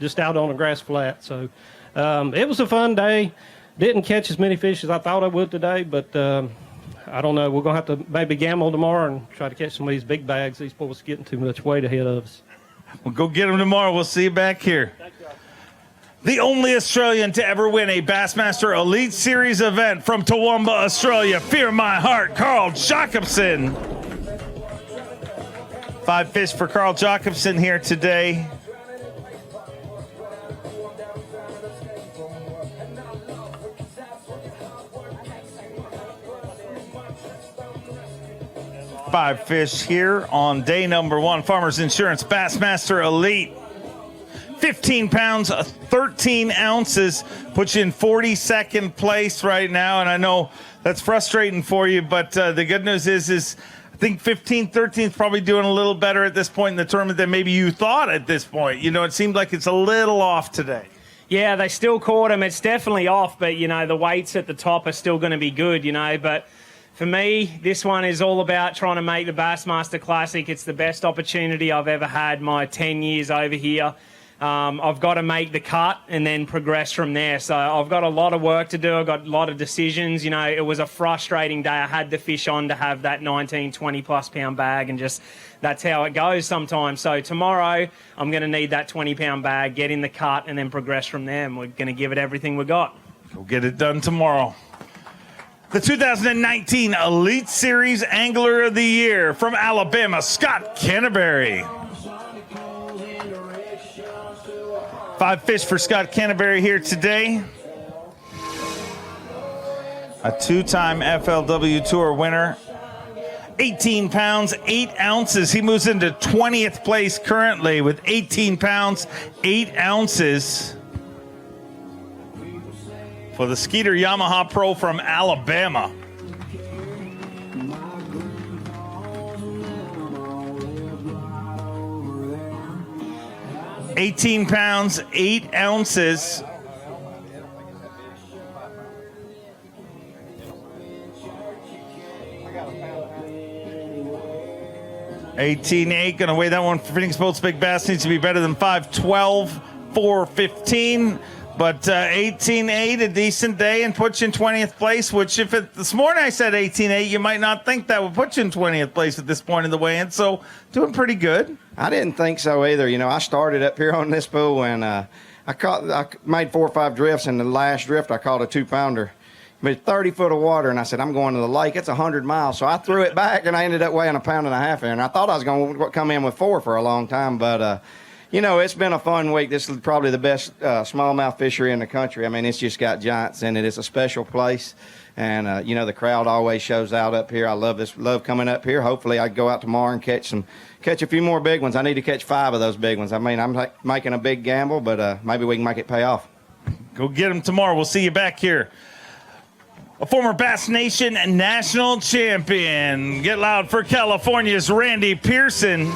just out on a grass flat. So it was a fun day. Didn't catch as many fish as I thought I would today, but I don't know. We're going to have to maybe gamble tomorrow and try to catch some of these big bags. These boys are getting too much weight ahead of us. We'll go get them tomorrow. We'll see you back here. The only Australian to ever win a Bassmaster Elite Series event from Toowoomba, Australia. Fear my heart, Carl Jacobson. 5 fish for Carl Jacobson here today. Five fish here on day number 1. Farmers Insurance Bassmaster Elite. 15 pounds, 13 ounces, puts you in 42nd place right now. And I know that's frustrating for you, but the good news is I think 15, 13 is probably doing a little better at this point in the tournament than maybe you thought at this point. You know, it seemed like it's a little off today. Yeah, they still caught him. It's definitely off, but, you know, the weights at the top are still going to be good, you know, but for me, this one is all about trying to make the Bassmaster Classic. It's the best opportunity I've ever had my 10 years over here. I've got to make the cut and then progress from there. So I've got a lot of work to do. I've got a lot of decisions. You know, it was a frustrating day. I had the fish on to have that 19, 20-plus pound bag, and just that's how it goes sometimes. So tomorrow I'm going to need that 20-pound bag, get in the cut, and then progress from there. And we're going to give it everything we got. We'll get it done tomorrow. The 2019 Elite Series Angler of the Year from Alabama, Scott Canterbury. 5 fish for Scott Canterbury here today. A 2-time FLW Tour winner. 18 pounds, 8 ounces. He moves into 20th place currently with 18 pounds, 8 ounces for the Skeeter Yamaha Pro from Alabama. $18 pounds, 8 ounces. $18.8, gonna weigh that one for Phoenix Boats Big Bass. Needs to be better than 512, 415. But 18.8, a decent day, and puts you in 20th place, which if this morning I said 18.8, you might not think that would put you in 20th place at this point in the weigh-in. So doing pretty good. I didn't think so either. You know, I started up here on this pool, and I made 4 or 5 drifts, and the last drift I caught a 2-pounder. But 30 foot of water, and I said, I'm going to the lake. It's 100 miles. So I threw it back, and I ended up weighing 1.5 pounds there. And I thought I was going to come in with 4 for a long time, but you know, it's been a fun week. This is probably the best smallmouth fishery in the country. I mean, it's just got giants in it. It's a special place. And, you know, the crowd always shows out up here. I love coming up here. Hopefully I go out tomorrow and catch a few more big ones. I need to catch 5 of those big ones. I mean, I'm making a big gamble, but maybe we can make it pay off. Go get them tomorrow. We'll see you back here. A former Bass Nation national champion. Get loud for California's Randy Pearson.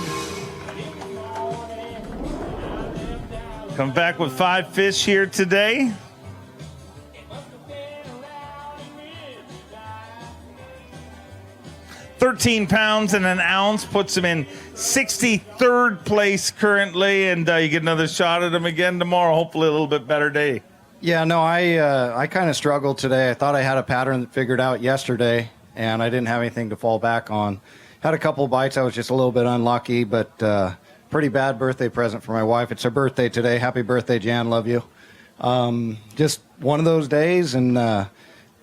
Come back with 5 fish here today. 13 pounds and an ounce puts him in 63rd place currently, and you get another shot at him again tomorrow. Hopefully a little bit better day. Yeah, no, I kind of struggled today. I thought I had a pattern figured out yesterday, and I didn't have anything to fall back on. Had a couple bites. I was just a little bit unlucky, but pretty bad birthday present for my wife. It's her birthday today. Happy birthday, Jan. Love you. Just one of those days, and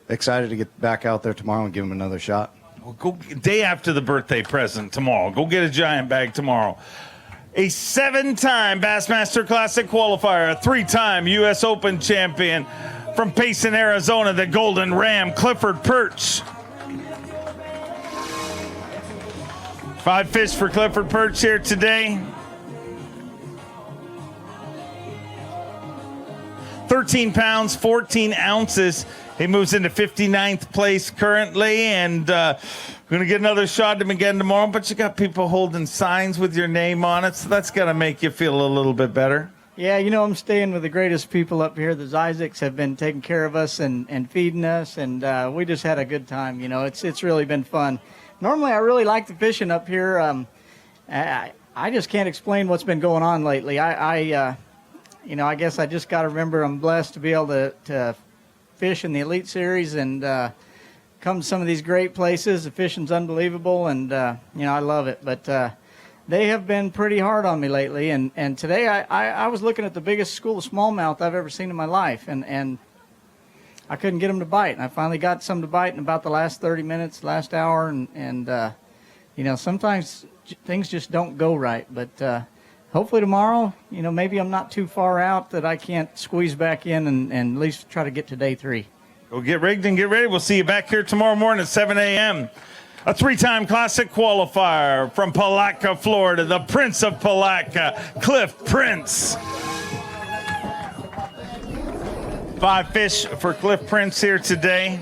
excited to get back out there tomorrow and give him another shot. Well, go day after the birthday present tomorrow. Go get a giant bag tomorrow. A 7-time Bassmaster Classic qualifier, a 3-time U.S. Open champion from Payson, Arizona, the Golden Ram, Clifford Perch. 5 fish for Clifford Perch here today. 13 pounds, 14 ounces. He moves into 59th place currently, and we're going to get another shot at him again tomorrow, but you got people holding signs with your name on it, so that's going to make you feel a little bit better. Yeah, you know, I'm staying with the greatest people up here. The Isaacs have been taking care of us and feeding us, and we just had a good time. You know, it's really been fun. Normally, I really like the fishing up here. I just can't explain what's been going on lately. You know, I guess I just got to remember I'm blessed to be able to fish in the Elite Series and come to some of these great places. The fishing's unbelievable, and you know, I love it. But they have been pretty hard on me lately, and today I was looking at the biggest school of smallmouth I've ever seen in my life, and I couldn't get them to bite. And I finally got some to bite in about the last 30 minutes, last hour, and you know, sometimes things just don't go right. But hopefully tomorrow, you know, maybe I'm not too far out that I can't squeeze back in and at least try to get to day 3. Go get rigged and get ready. We'll see you back here tomorrow morning at 7 a.m. A 3-time Classic qualifier from Palatka, Florida, the Prince of Palatka, Cliff Prince. 5 fish for Cliff Prince here today.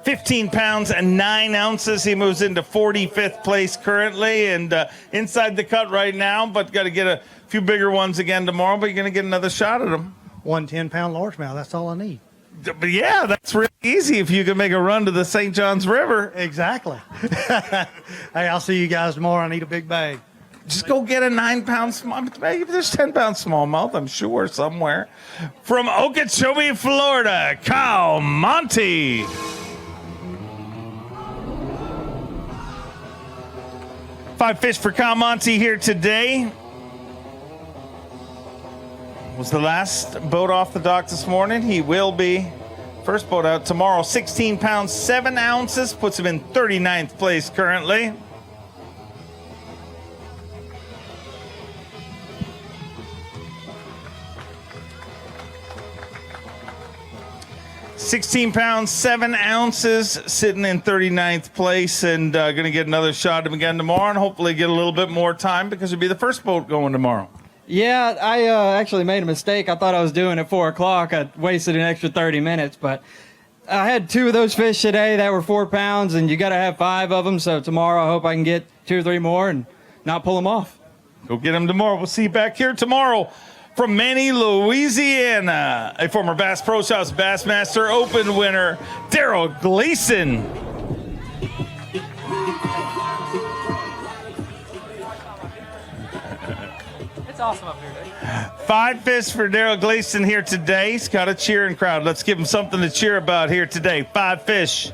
$15 pounds and 9 ounces. He moves into 45th place currently and inside the cut right now, but got to get a few bigger ones again tomorrow, but you're going to get another shot at them. 1 10-pound largemouth, that's all I need. But yeah, that's really easy if you can make a run to the St. Johns River. Exactly. Hey, I'll see you guys tomorrow. I need a big bag. Just go get a 9-pound small. Maybe there's 10-pound smallmouth, I'm sure, somewhere. From Okeechobee, Florida, Kyle Monty. Five fish for Kyle Monty here today. Was the last boat off the dock this morning. He will be first boat out tomorrow. 16 pounds, 7 ounces. Puts him in 39th place currently. £16, 7 ounces, sitting in 39th place, and going to get another shot at him again tomorrow, and hopefully get a little bit more time because it'll be the first boat going tomorrow. Yeah, I actually made a mistake. I thought I was doing it at 4 o'clock. I wasted an extra 30 minutes, but I had 2 of those fish today that were 4 pounds, and you got to have 5 of them. So tomorrow I hope I can get 2 or 3 more and not pull them off. Go get them tomorrow. We'll see you back here tomorrow. From Manny, Louisiana, a former Bass Pro Shops Bassmaster Open winner, Daryl Gleason. It's awesome up here, dude. 5 fish for Daryl Gleason here today. He's got a cheering crowd. Let's give him something to cheer about here today. 5 fish,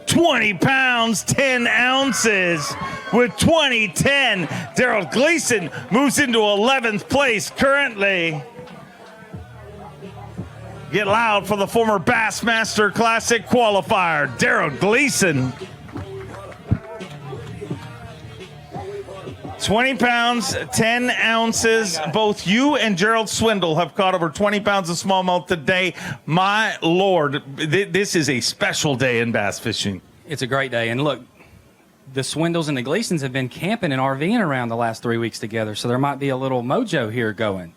20 pounds, 10 ounces. With 2010, Daryl Gleason moves into 11th place currently. Get loud for the former Bassmaster Classic qualifier, Daryl Gleason. 20 pounds, 10 ounces. Both you and Gerald SWINDLE have caught over 20 pounds of smallmouth today. My Lord, this is a special day in bass fishing. It's a great day. And look, the Swindles and the Gleasons have been camping and RVing around the last 3 weeks together, so there might be a little mojo here going.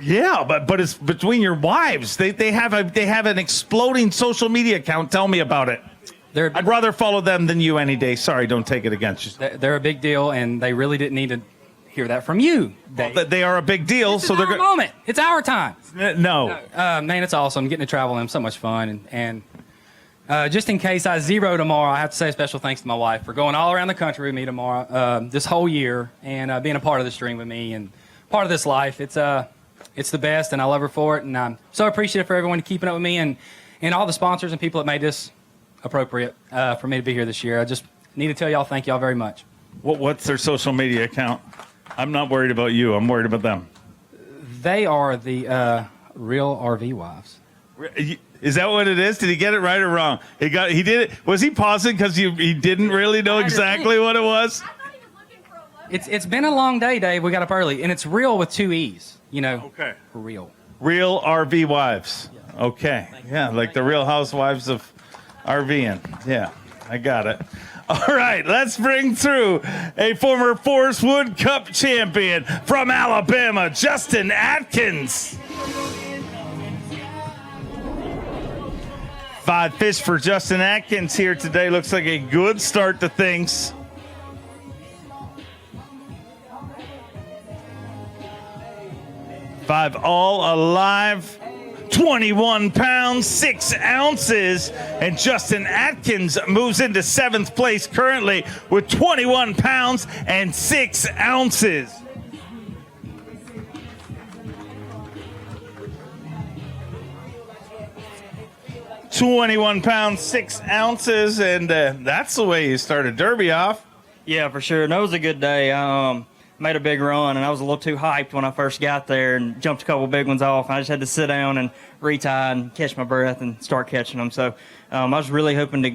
Yeah, but it's between your wives. They have an exploding social media account. Tell me about it. I'd rather follow them than you any day. Sorry, don't take it against you. They're a big deal, and they really didn't need to hear that from you. Well, they are a big deal, so they're our moment. It's our time. No. Man, it's awesome. Getting to travel and so much fun. And just in case I zero tomorrow, I have to say a special thanks to my wife for going all around the country with me tomorrow, this whole year, and being a part of the stream with me and part of this life. It's the best, and I love her for it. And I'm so appreciative for everyone keeping up with me and all the sponsors and people that made this appropriate for me to be here this year. I just need to tell y'all thank y'all very much. What's their social media account? I'm not worried about you. I'm worried about them. They are the real RV wives. Is that what it is? Did he get it right or wrong? He did it. Was he pausing because he didn't really know exactly what it was? It's been a long day, Dave. We got up early, and it's real with 2 E's. You know. Okay. Real. Real RV wives. Okay. Yeah, like the Real Housewives of RVing. Yeah, I got it. All right, let's bring through a former Forest Wood Cup champion from Alabama, Justin Atkins. 5 fish for Justin Atkins here today. Looks like a good start to things. Five all alive. 21 pounds, 6 ounces, and Justin Atkins moves into 7th place currently with 21 pounds and 6 ounces. £21, 6 ounces, and that's the way you started Derby off. Yeah, for sure. That was a good day. Made a big run, and I was a little too hyped when I first got there and jumped a couple big ones off. I just had to sit down and retie and catch my breath and start catching them. So I was really hoping to,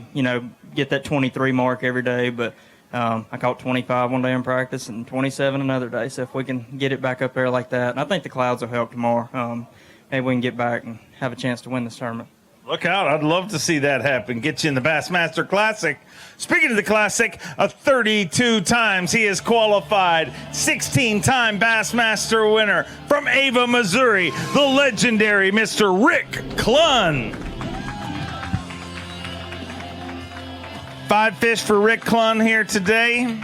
get that 23 mark every day, but I caught 25 one day in practice and 27 another day. So if we can get it back up there like that, and I think the clouds will help tomorrow. Maybe we can get back and have a chance to win this tournament. Look out. I'd love to see that happen. Get you in the Bassmaster Classic. Speaking of the Classic, 32 times he has qualified. 16-time Bassmaster winner from Ava, Missouri, the legendary Mr. Rick Clunn. 5 fish for Rick Clunn here today.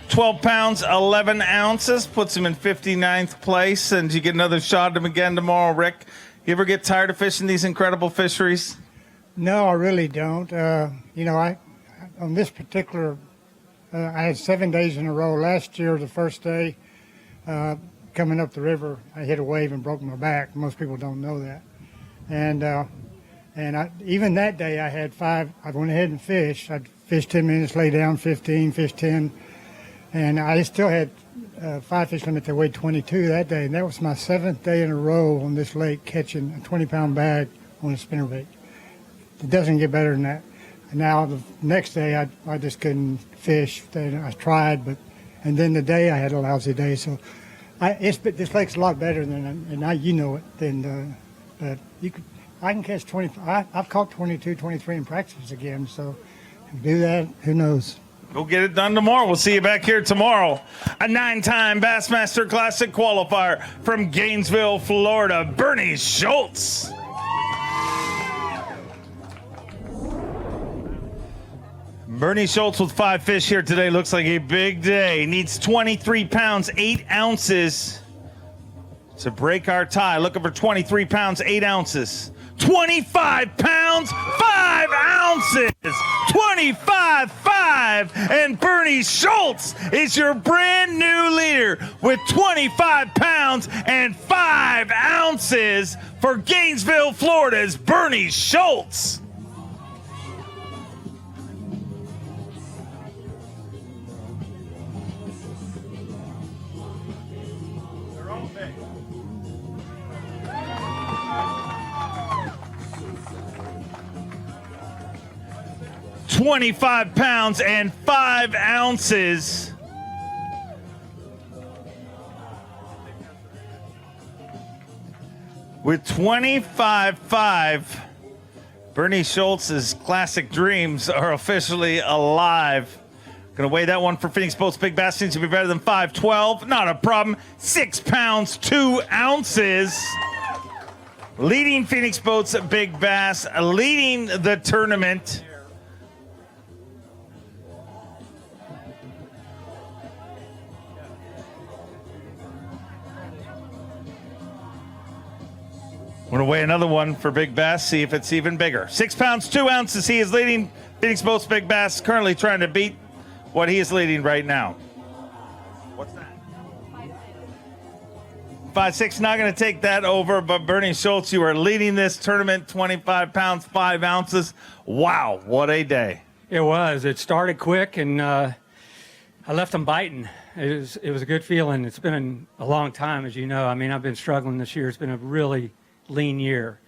£12, 11 ounces, puts him in 59th place, and you get another shot at him again tomorrow, Rick. You ever get tired of fishing these incredible fisheries? No, I really don't. I on this particular, I had 7 days in a row. Last year, the first day, coming up the river, I hit a wave and broke my back. Most people don't know that. And even that day, I had 5. I went ahead and fished. I'd fish 10 minutes, lay down 15, fish 10. And I still had 5 fish limit that weighed 22 that day. And that was my 7th day in a row on this lake catching a 20-pound bag on a spinnerbait. It doesn't get better than that. And now the next day, I just couldn't fish. I tried, and then the day I had a lousy day. So this lake's a lot better than, and now you know it, but I can catch 20. I've caught 22, 23 in practice again. So to do that, who knows? Go get it done tomorrow. We'll see you back here tomorrow. A 9-time Bassmaster Classic qualifier from Gainesville, Florida, Bernie Schultz. Bernie Schultz with 5 fish here today. Looks like a big day. Needs 23 pounds, 8 ounces to break our tie. Looking for 23 pounds, 8 ounces. 25 pounds, 5 ounces. 25-5. And Bernie Schultz is your brand new leader with 25 pounds and 5 ounces for Gainesville, Florida's Bernie Schultz. $25 pounds and 5 ounces. With 25-5, Bernie Schultz's classic dreams are officially alive. Gonna weigh that one for Phoenix Boats Big Bass. Needs to be better than 512. Not a problem. 6 pounds, 2 ounces. Leading Phoenix Boats Big Bass, leading the tournament. We're going to weigh another one for big bass, see if it's even bigger. 6 pounds, 2 ounces. He is leading Phoenix Boats Big Bass, currently trying to beat what he is leading right now. What's that? 5'6", not going to take that over, but Bernie Schultz, you are leading this tournament, 25 pounds, 5 ounces. Wow, what a day. It was. It started quick, and I left them biting. It was a good feeling. It's been a long time, as you know. I mean, I've been struggling this year. It's been a really lean year.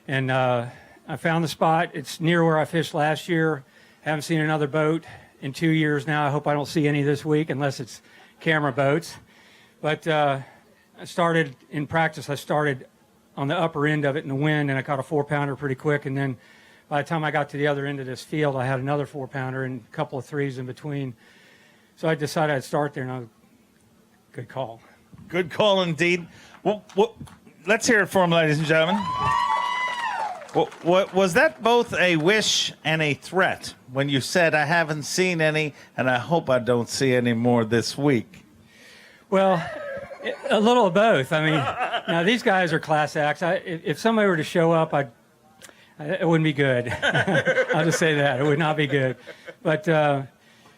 And I found the spot. It's near where I fished last year. Haven't seen another boat in 2 years now. I hope I don't see any this week unless it's camera boats. But I started in practice. I started on the upper end of it in the wind, and I caught a 4-pounder pretty quick. And then by the time I got to the other end of this field, I had another 4-pounder and a couple of 3s in between. So I decided I'd start there, and good call. Good call indeed. Well, let's hear it for him, ladies and gentlemen. Was that both a wish and a threat when you said, I haven't seen any, and I hope I don't see any more this week? Well, a little of both. I mean, now these guys are class acts. If somebody were to show up, it wouldn't be good. I'll just say that. It would not be good. But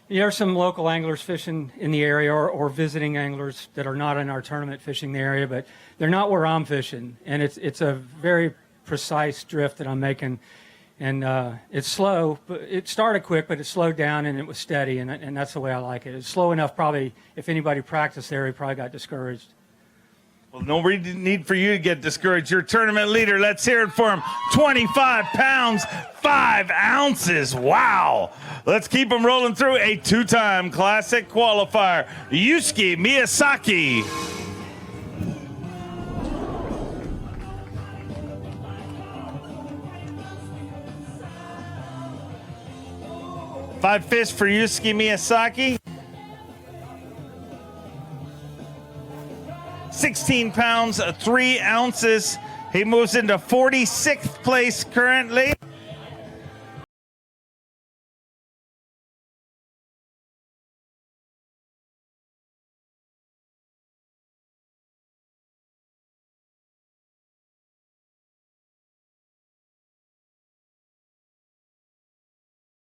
there are some local anglers fishing in the area or visiting anglers that are not in our tournament fishing the area, but they're not where I'm fishing. And it's a very precise drift that I'm making. And it's slow. But it started quick, but it slowed down, and it was steady, and that's the way I like it. It's slow enough, probably, if anybody practiced there, he probably got discouraged. Well, no need for you to get discouraged. Your tournament leader, let's hear it for him. 25 pounds, 5 ounces. Wow. Let's keep him rolling through. A 2-time classic qualifier, Yusuke Miyazaki. Five fish for Yusuke Miyazaki. 16 pounds, 3 ounces. He moves into 46th place currently.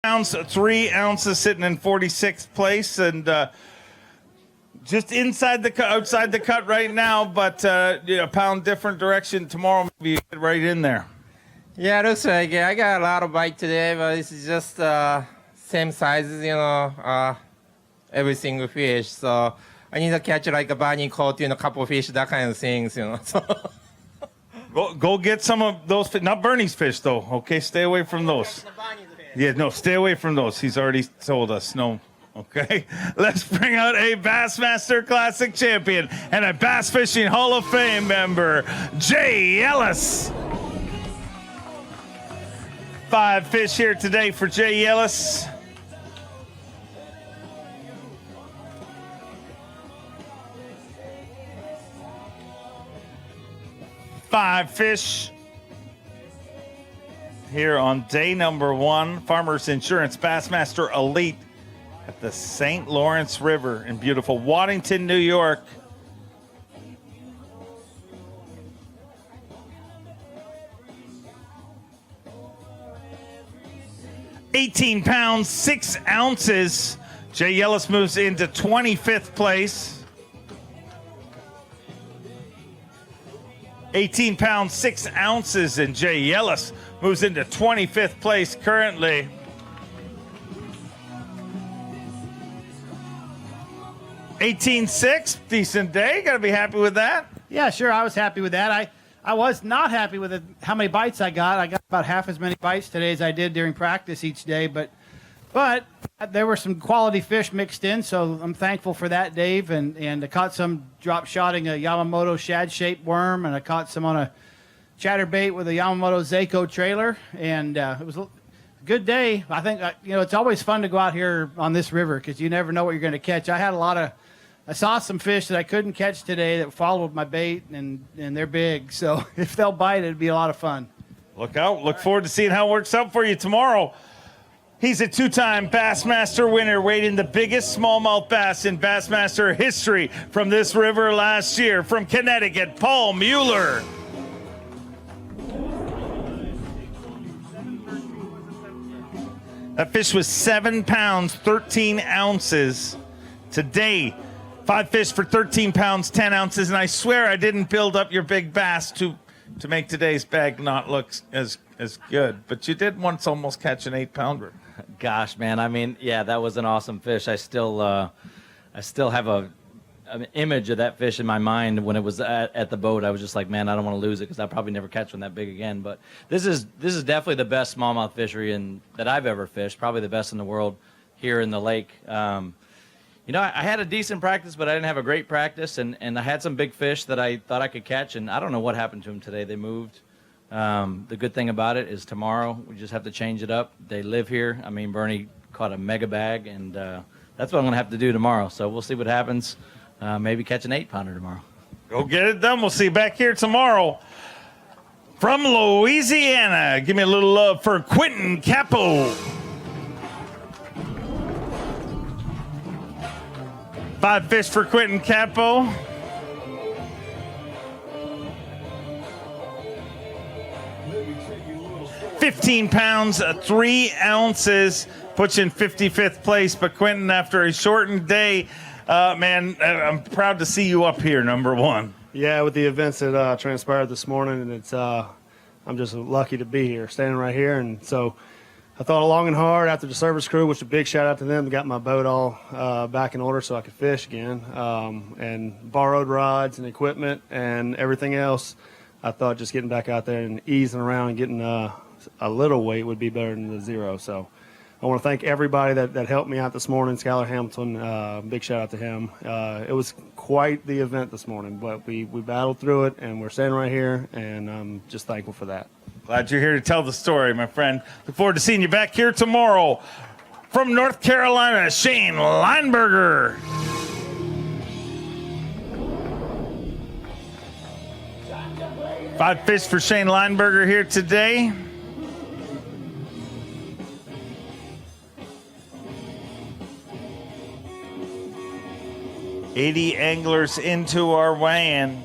Pounds, 3 ounces, sitting in 46th place, and just inside the cut, outside the cut right now, but a pound different direction tomorrow. Maybe you get right in there. Yeah, it looks like it. I got a lot of bite today, but it's just same sizes, every single fish. So I need to catch like a barnacle, a couple of fish, that kind of things, So. Go get some of those. Not Bernie's fish, though. Okay, stay away from those. Yeah, no, stay away from those. He's already told us no. Okay, let's bring out a Bassmaster Classic champion and a Bass Fishing Hall of Fame member, Jay Ellis. 5 fish here today for Jay Ellis. Five fish here on day number 1, Farmers Insurance Bassmaster Elite at the St. Lawrence River in beautiful Waddington, New York. $18 pounds, 6 ounces. Jay Ellis moves into 25th place. 18 pounds, 6 ounces, and Jay Ellis moves into 25th place currently. 18.6, decent day. Got to be happy with that. Yeah, sure. I was happy with that. I was not happy with how many bites I got. I got about half as many bites today as I did during practice each day, but there were some quality fish mixed in, so I'm thankful for that, Dave. And I caught some drop shotting a Yamamoto shad-shaped worm, and I caught some on a chatterbait with a Yamamoto Zako trailer, and it was a good day. I think it's always fun to go out here on this river because you never know what you're going to catch. I saw some fish that I couldn't catch today that followed my bait, and they're big. So if they'll bite, it'd be a lot of fun. Look out. Look forward to seeing how it works out for you tomorrow. He's a 2-time Bassmaster winner, weighing the biggest smallmouth bass in Bassmaster history from this river last year. From Connecticut, Paul Mueller. That fish was 7 pounds, 13 ounces. Today, 5 fish for 13 pounds, 10 ounces. And I swear I didn't build up your big bass to make today's bag not look as good. But you did once almost catch an 8-pounder. Gosh, man. I mean, yeah, that was an awesome fish. I still have an image of that fish in my mind when it was at the boat. I was just like, man, I don't want to lose it because I'll probably never catch one that big again. But this is definitely the best smallmouth fishery that I've ever fished, probably the best in the world here in the lake. You know, I had a decent practice, but I didn't have a great practice, and I had some big fish that I thought I could catch, and I don't know what happened to them today. They moved. The good thing about it is tomorrow we just have to change it up. They live here. I mean, Bernie caught a mega bag, and that's what I'm going to have to do tomorrow. So we'll see what happens. Maybe catch an 8-pounder tomorrow. Go get it done. We'll see you back here tomorrow. From Louisiana, give me a little love for Quentin Capo. 5 fish for Quentin Capo. $15 pounds, 3 ounces, puts you in 55th place. But Quentin, after a shortened day, man, I'm proud to see you up here, number one. Yeah, with the events that transpired this morning, and it's I'm just lucky to be here, standing right here. And so I thought long and hard after the service crew, which a big shout out to them. They got my boat all back in order so I could fish again, and borrowed rods and equipment and everything else. I thought just getting back out there and easing around and getting a little weight would be better than the zero. So I want to thank everybody that helped me out this morning. Skylar Hamilton, big shout out to him. It was quite the event this morning, but we battled through it, and we're standing right here, and I'm just thankful for that. Glad you're here to tell the story, my friend. Look forward to seeing you back here tomorrow. From North Carolina, Shane Lineberger. Five fish for Shane Lineberger here today. $80 anglers into our weigh-in.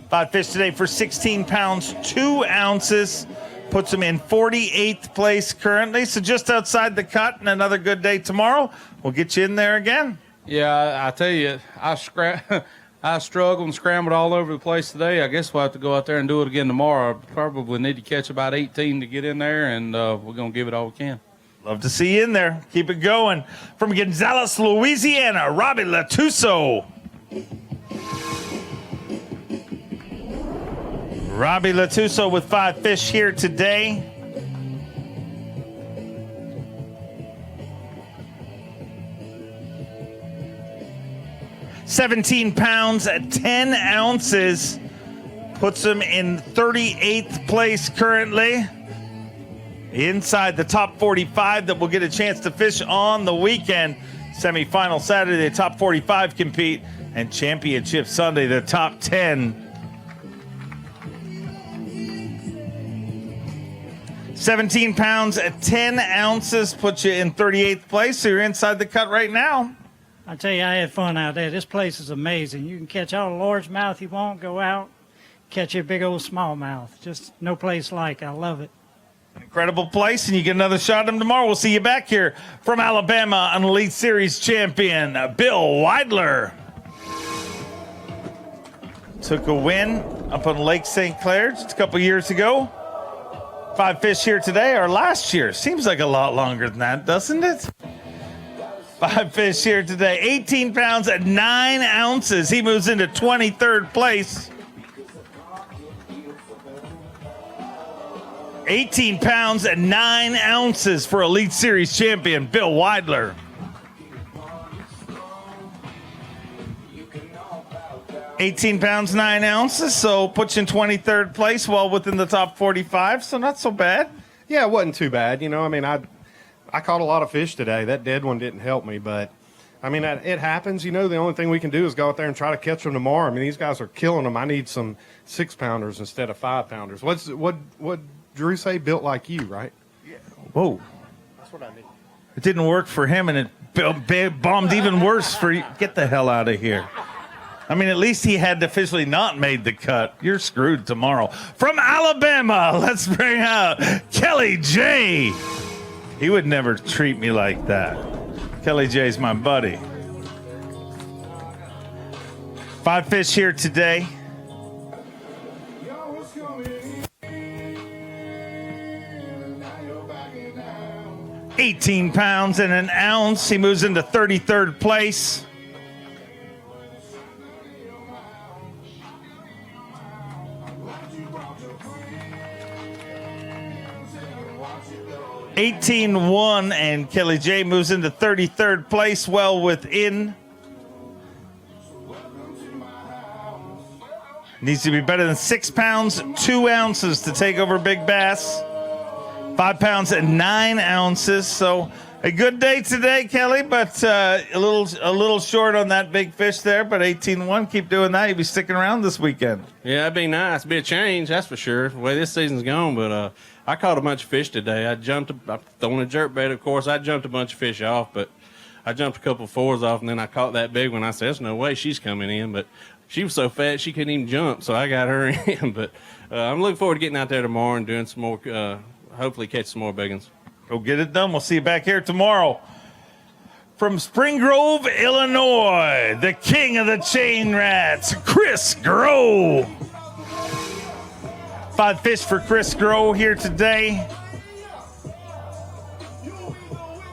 5 fish today for 16 pounds, 2 ounces. Puts them in 48th place currently, so just outside the cut, and another good day tomorrow. We'll get you in there again. Yeah, I tell you, I struggled and scrambled all over the place today. I guess we'll have to go out there and do it again tomorrow. I probably need to catch about 18 to get in there, and we're going to give it all we can. Love to see you in there. Keep it going. From Gonzales, Louisiana, Robbie Latuso. Robbie Latuso with 5 fish here today. $17 pounds at 10 ounces. Puts him in 38th place currently. Inside the top 45 that will get a chance to fish on the weekend. Semi-final Saturday, the top 45 compete. And championship Sunday, the top 10. 17 pounds at 10 ounces puts you in 38th place, so you're inside the cut right now. I tell you, I had fun out there. This place is amazing. You can catch all the largemouth you want, go out, catch a big old smallmouth. Just no place like it. I love it. Incredible place, and you get another shot at him tomorrow. We'll see you back here from Alabama, an Elite Series champion, Bill Weidler. Took a win up on Lake St. Clair just a couple years ago. 5 fish here today, or last year. Seems like a lot longer than that, doesn't it? 5 fish here today. 18 pounds at 9 ounces. He moves into 23rd place. 18 pounds at 9 ounces for Elite Series champion Bill Weidler. $18 pounds, 9 ounces, so puts you in 23rd place, well within the top 45, so not so bad. Yeah, it wasn't too bad. You know, I mean, I caught a lot of fish today. That dead one didn't help me, but, I mean, it happens. You know, the only thing we can do is go out there and try to catch them tomorrow. I mean, these guys are killing them. I need some 6-pounders instead of 5-pounders. What Drew say? Built like you, right? Yeah. Whoa. That's what I need. It didn't work for him, and it bombed even worse for you. Get the hell out of here. I mean, at least he had officially not made the cut. You're screwed tomorrow. From Alabama, let's bring out Kelly J. He would never treat me like that. Kelly J's my buddy. 5 fish here today. £18 and an ounce. He moves into 33rd place. $18.1 and Kelly J moves into 33rd place, well within. Needs to be better than 6 pounds, 2 ounces to take over Big Bass. 5 pounds and 9 ounces. So a good day today, Kelly, but a little short on that big fish there. But 18-1, keep doing that. You'll be sticking around this weekend. Yeah, that'd be nice. Be a change, that's for sure. The way this season's gone, but I caught a bunch of fish today. I throwing a jerkbait, of course. I jumped a bunch of fish off, but I jumped a couple of 4s off, and then I caught that big one. I said, "There's no way she's coming in," but she was so fat she couldn't even jump, so I got her in. But I'm looking forward to getting out there tomorrow and doing some more. Hopefully catch some more big ones. Go get it done. We'll see you back here tomorrow. From Spring Grove, Illinois, the king of the chain rats, Chris Groh. 5 fish for Chris Groh here today.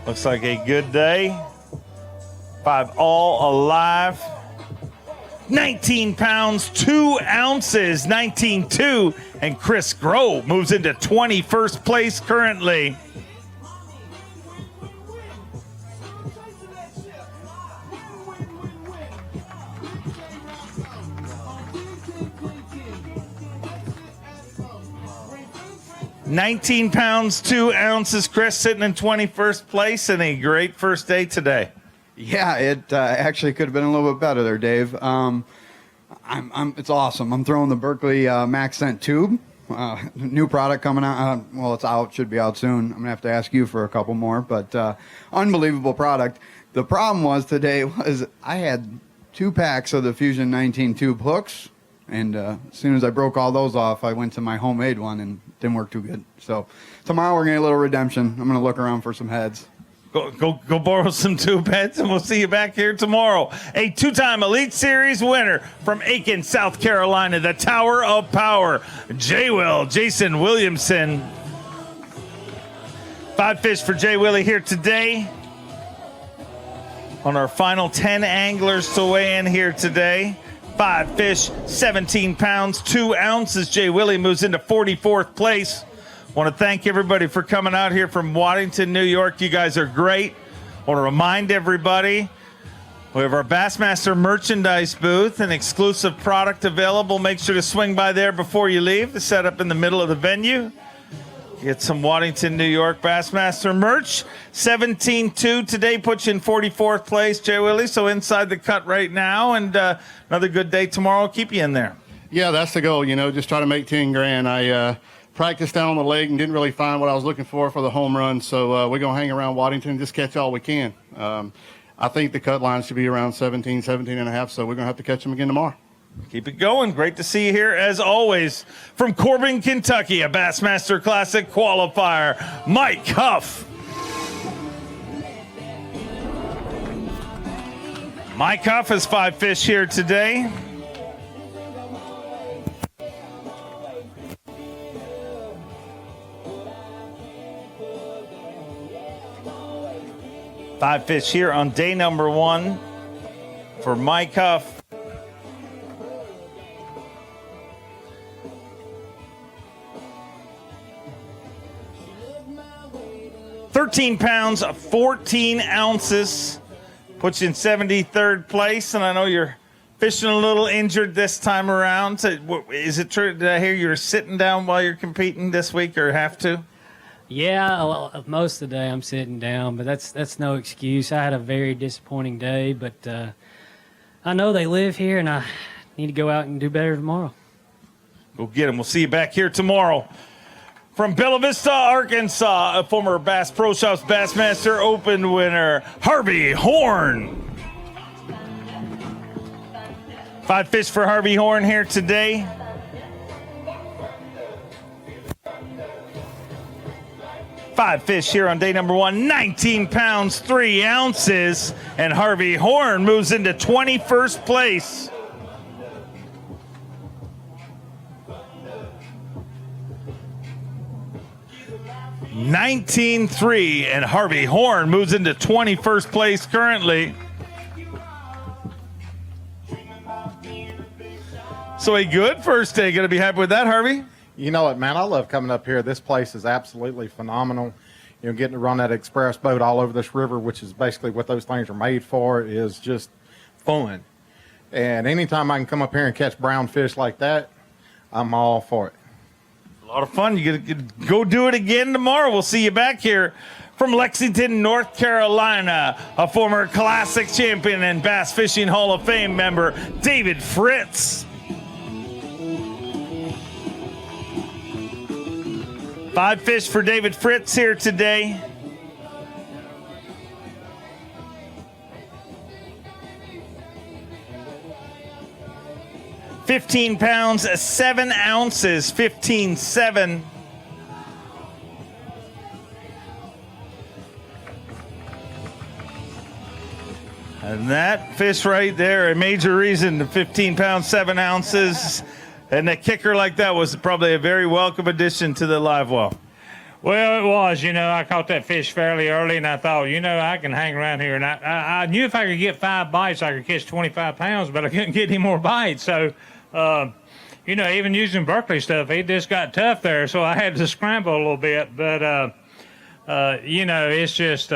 Looks like a good day. 5 all alive. 19 pounds, 2 ounces, 19.2, and Chris Groh moves into 21st place currently. £19, 2 ounces, Chris sitting in 21st place, and a great first day today. Yeah, it actually could have been a little bit better there, Dave. It's awesome. I'm throwing the Berkeley Max Scent Tube. New product coming out. Well, it's out. Should be out soon. I'm going to have to ask you for a couple more, but unbelievable product. The problem was today was I had 2 packs of the Fusion 19 tube hooks, and as soon as I broke all those off, I went to my homemade one and didn't work too good. So tomorrow we're going to get a little redemption. I'm going to look around for some heads. Go borrow some tube heads, and we'll see you back here tomorrow. A 2-time Elite Series winner from Aiken, South Carolina, the Tower of Power, Jason Williamson. 5 fish for Jay Willie here today. On our final 10 anglers to weigh in here today. 5 fish, 17 pounds, 2 ounces. Jay Willie moves into 44th place. Want to thank everybody for coming out here from Waddington, New York. You guys are great. Want to remind everybody, we have our Bassmaster merchandise booth, an exclusive product available. Make sure to swing by there before you leave. The setup in the middle of the venue. Get some Waddington, New York Bassmaster merch. 17-2 today puts you in 44th place, Jay Willie. So inside the cut right now, and another good day tomorrow. Keep you in there. Yeah, that's the goal. Just try to make 10 grand. I practiced down on the lake and didn't really find what I was looking for the home run. So we're going to hang around Waddington and just catch all we can. I think the cut line should be around 17 and a half. So we're going to have to catch them again tomorrow. Keep it going. Great to see you here as always. From Corbin, Kentucky, a Bassmaster Classic qualifier, Mike Huff. Mike Huff has 5 fish here today. Five fish here on day number 1 for Mike Huff. £13, 14 ounces, puts you in 73rd place. And I know you're fishing a little injured this time around. So, is it true? Did I hear you're sitting down while you're competing this week, or have to? Yeah, well, most of the day I'm sitting down, but that's no excuse. I had a very disappointing day, but I know they live here, and I need to go out and do better tomorrow. Go get them. We'll see you back here tomorrow. From Bella Vista, Arkansas, a former Bass Pro Shops Bassmaster Open winner, Harvey Horn. 5 fish for Harvey Horn here today. 5 fish here on day number 1, 19 pounds, 3 ounces. And Harvey Horn moves into 21st place. $19.3, and Harvey Horn moves into 21st place currently. So a good first day. Going to be happy with that, Harvey? You know what, man? I love coming up here. This place is absolutely phenomenal. You know, getting to run that express boat all over this river, which is basically what those things are made for, is just fun. And anytime I can come up here and catch brown fish like that, I'm all for it. A lot of fun. You get to go do it again tomorrow. We'll see you back here from Lexington, North Carolina, a former Classic champion and Bass Fishing Hall of Fame member, David Fritz. 5 fish for David Fritz here today. $15 pounds, 7 ounces, 15.7. And that fish right there, a major reason, the 15 pounds, 7 ounces. And a kicker like that was probably a very welcome addition to the live well. Well, it was. You know, I caught that fish fairly early, and I thought, you know, I can hang around here. And I knew if I could get 5 bites, I could catch 25 pounds, but I couldn't get any more bites. So, you know, even using Berkeley stuff, it just got tough there, so I had to scramble a little bit. But, you know, it's just,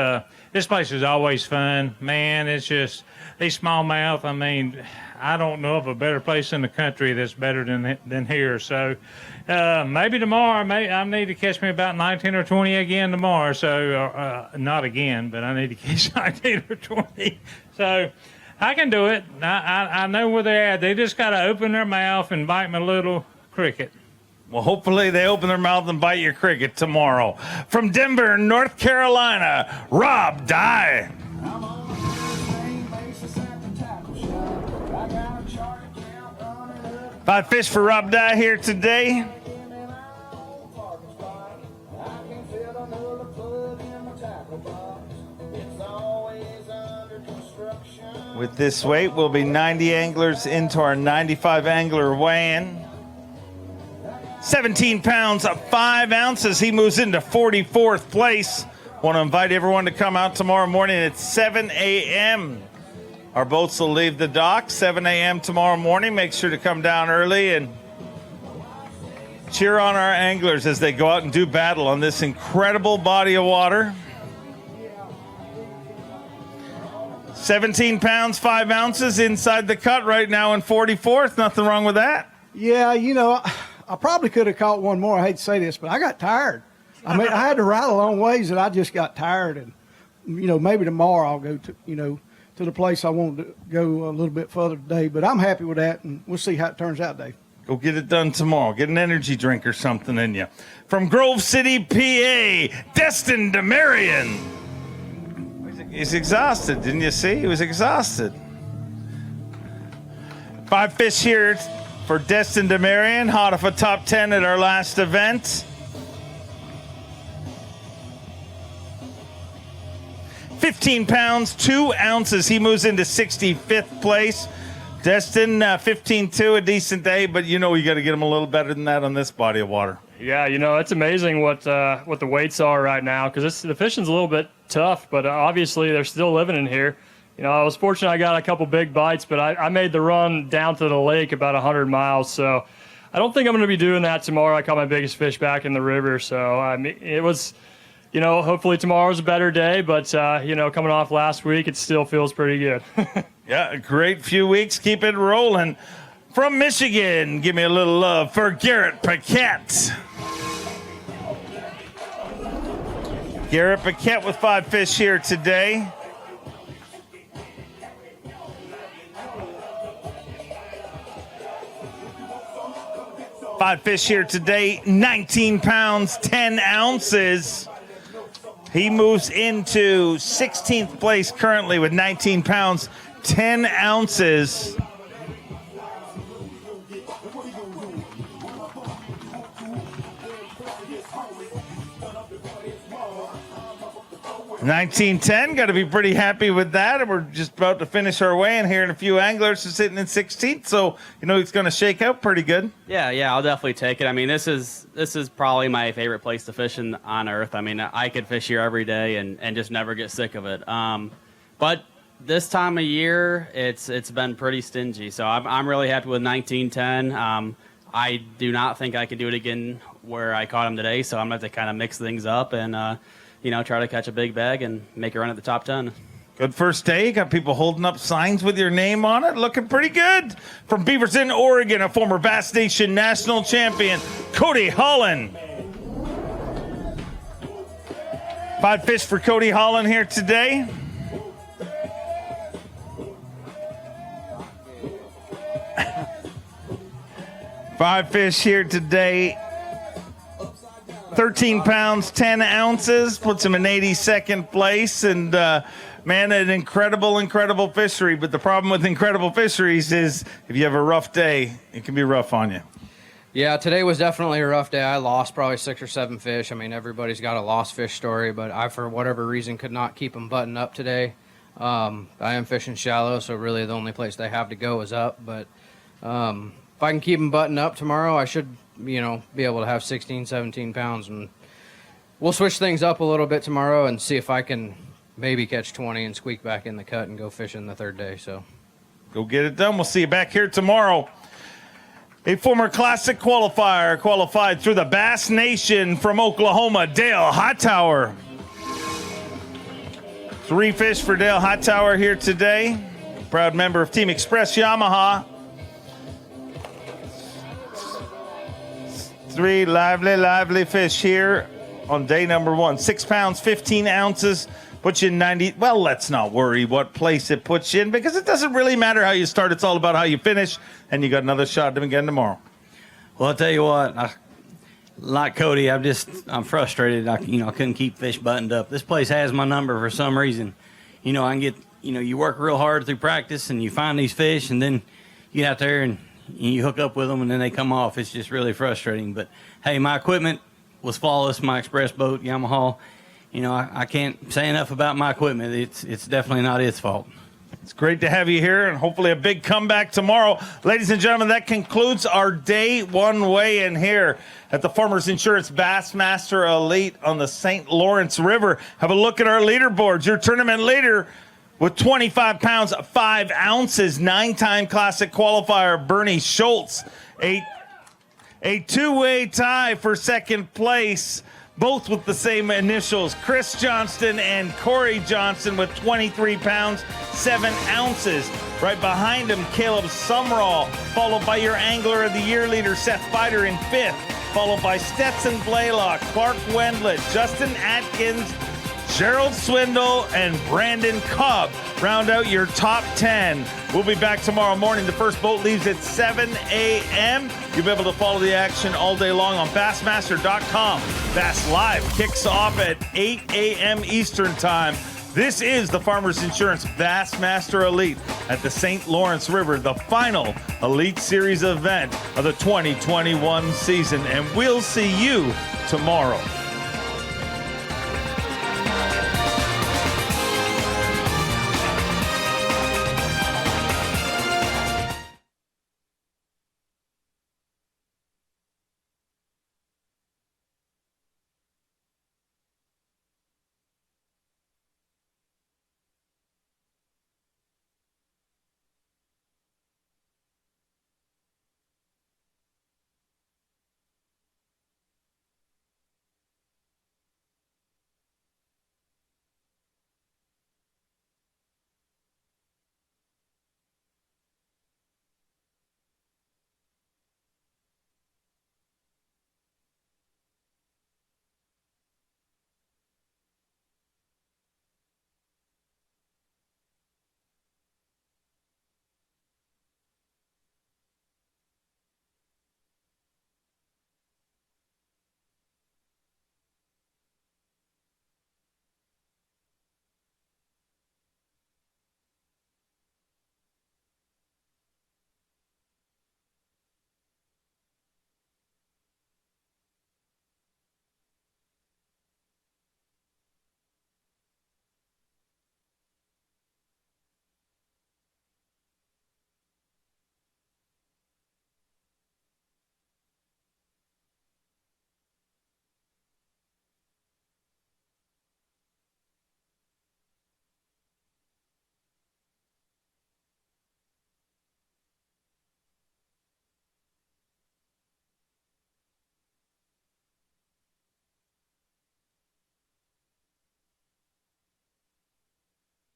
this place is always fun. Man, it's just, these smallmouth, I mean, I don't know of a better place in the country that's better than here. So maybe tomorrow, I need to catch me about 19 or 20 again tomorrow. So not again, but I need to catch 19 or 20. So I can do it. I know where they're at. They just got to open their mouth and bite my little cricket. Well, hopefully they open their mouth and bite your cricket tomorrow. From Denver, North Carolina, Rob Dye. 5 fish for Rob Dye here today. With this weight, we'll be 90 anglers into our 95 angler weigh-in. 17 pounds, 5 ounces. He moves into 44th place. Want to invite everyone to come out tomorrow morning at 7 a.m. Our boats will leave the dock 7 a.m. tomorrow morning. Make sure to come down early and cheer on our anglers as they go out and do battle on this incredible body of water. 17 pounds, 5 ounces inside the cut right now in 44th. Nothing wrong with that. Yeah, you know, I probably could have caught one more. I hate to say this, but I got tired. I mean, I had to ride a long ways and I just got tired. And, you know, maybe tomorrow I'll go to, you know, to the place I want to go a little bit further today, but I'm happy with that, and we'll see how it turns out, Dave. Go get it done tomorrow. Get an energy drink or something in you. From Grove City, PA, Destin DeMarion. He's exhausted. Didn't you see? He was exhausted. 5 fish here for Destin DeMarion, hot off a top 10 at our last event. 15 pounds, 2 ounces. He moves into 65th place. Destin, 15-2, a decent day, but you know you got to get him a little better than that on this body of water. Yeah, you know, it's amazing what the weights are right now because the fishing's a little bit tough, but obviously they're still living in here. You know, I was fortunate I got a couple big bites, but I made the run down to the lake about 100 miles, so I don't think I'm going to be doing that tomorrow. I caught my biggest fish back in the river, so I mean, it was... You know, hopefully tomorrow's a better day, but, you know, coming off last week, it still feels pretty good. Yeah, a great few weeks. Keep it rolling. From Michigan, give me a little love for Garrett Paquette. Garrett Paquette with 5 fish here today. Five fish here today, 19 pounds, 10 ounces. He moves into 16th place currently with 19 pounds, 10 ounces. 1910, got to be pretty happy with that. And we're just about to finish our weigh-in here, and a few anglers are sitting in 16th, so you know it's going to shake out pretty good. Yeah, I'll definitely take it. I mean, this is probably my favorite place to fish on earth. I mean, I could fish here every day and just never get sick of it. But this time of year, it's been pretty stingy, so I'm really happy with 1910. I do not think I can do it again where I caught him today, so I'm going to have to kind of mix things up and try to catch a big bag and make a run at the top 10. Good first day. You got people holding up signs with your name on it. Looking pretty good. From Beaverton, Oregon, a former Bass Nation national champion, Cody Holland. 5 fish for Cody Holland here today. Five fish here today. 13 pounds, 10 ounces, puts him in 82nd place. And, man, an incredible fishery. But the problem with incredible fisheries is if you have a rough day, it can be rough on you. Yeah, today was definitely a rough day. I lost probably 6 or 7 fish. I mean, everybody's got a lost fish story, but I, for whatever reason, could not keep them buttoned up today. I am fishing shallow, so really the only place they have to go is up. But if I can keep them buttoned up tomorrow, I should be able to have 16, 17 pounds. And we'll switch things up a little bit tomorrow and see if I can maybe catch 20 and squeak back in the cut and go fishing the third day. So go get it done. We'll see you back here tomorrow. A former Classic qualifier qualified through the Bass Nation from Oklahoma, Dale Hightower. 3 fish for Dale Hightower here today. Proud member of Team Express Yamaha. 3 lively fish here on day number 1. 6 pounds, 15 ounces, puts you in 90. Well, let's not worry what place it puts you in, because it doesn't really matter how you start. It's all about how you finish, and you got another shot at him again tomorrow. Well, I'll tell you what, like Cody, I'm frustrated. I couldn't keep fish buttoned up. This place has my number for some reason. I can get, you work real hard through practice, and you find these fish, and then you get out there and you hook up with them, and then they come off. It's just really frustrating. But, hey, my equipment was flawless, my express boat, Yamaha. I can't say enough about my equipment. It's definitely not its fault. It's great to have you here, and hopefully a big comeback tomorrow. Ladies and gentlemen, that concludes our day 1 weigh-in here at the Farmers Insurance Bassmaster Elite on the St. Lawrence River. Have a look at our leaderboards. Your tournament leader with 25 pounds, 5 ounces, 9-time Classic qualifier, Bernie Schultz. A two-way tie for second place, both with the same initials, Chris Johnston and Cory JOHNSTON with 23 pounds, 7 ounces. Right behind him, Caleb Sumrall, followed by your Angler of the Year leader, Seth FEIDER in 5th, followed by Stetson BLAYLOCK, Clark Wendlandt, Justin Atkins, Gerald SWINDLE, and Brandon Cobb round out your top 10. We'll be back tomorrow morning. The first boat leaves at 7 a.m. You'll be able to follow the action all day long on Bassmaster.com. Bass Live kicks off at 8 a.m. Eastern Time. This is the Farmers Insurance Bassmaster Elite at the St. Lawrence River, the final Elite Series event of the 2021 season. And we'll see you tomorrow.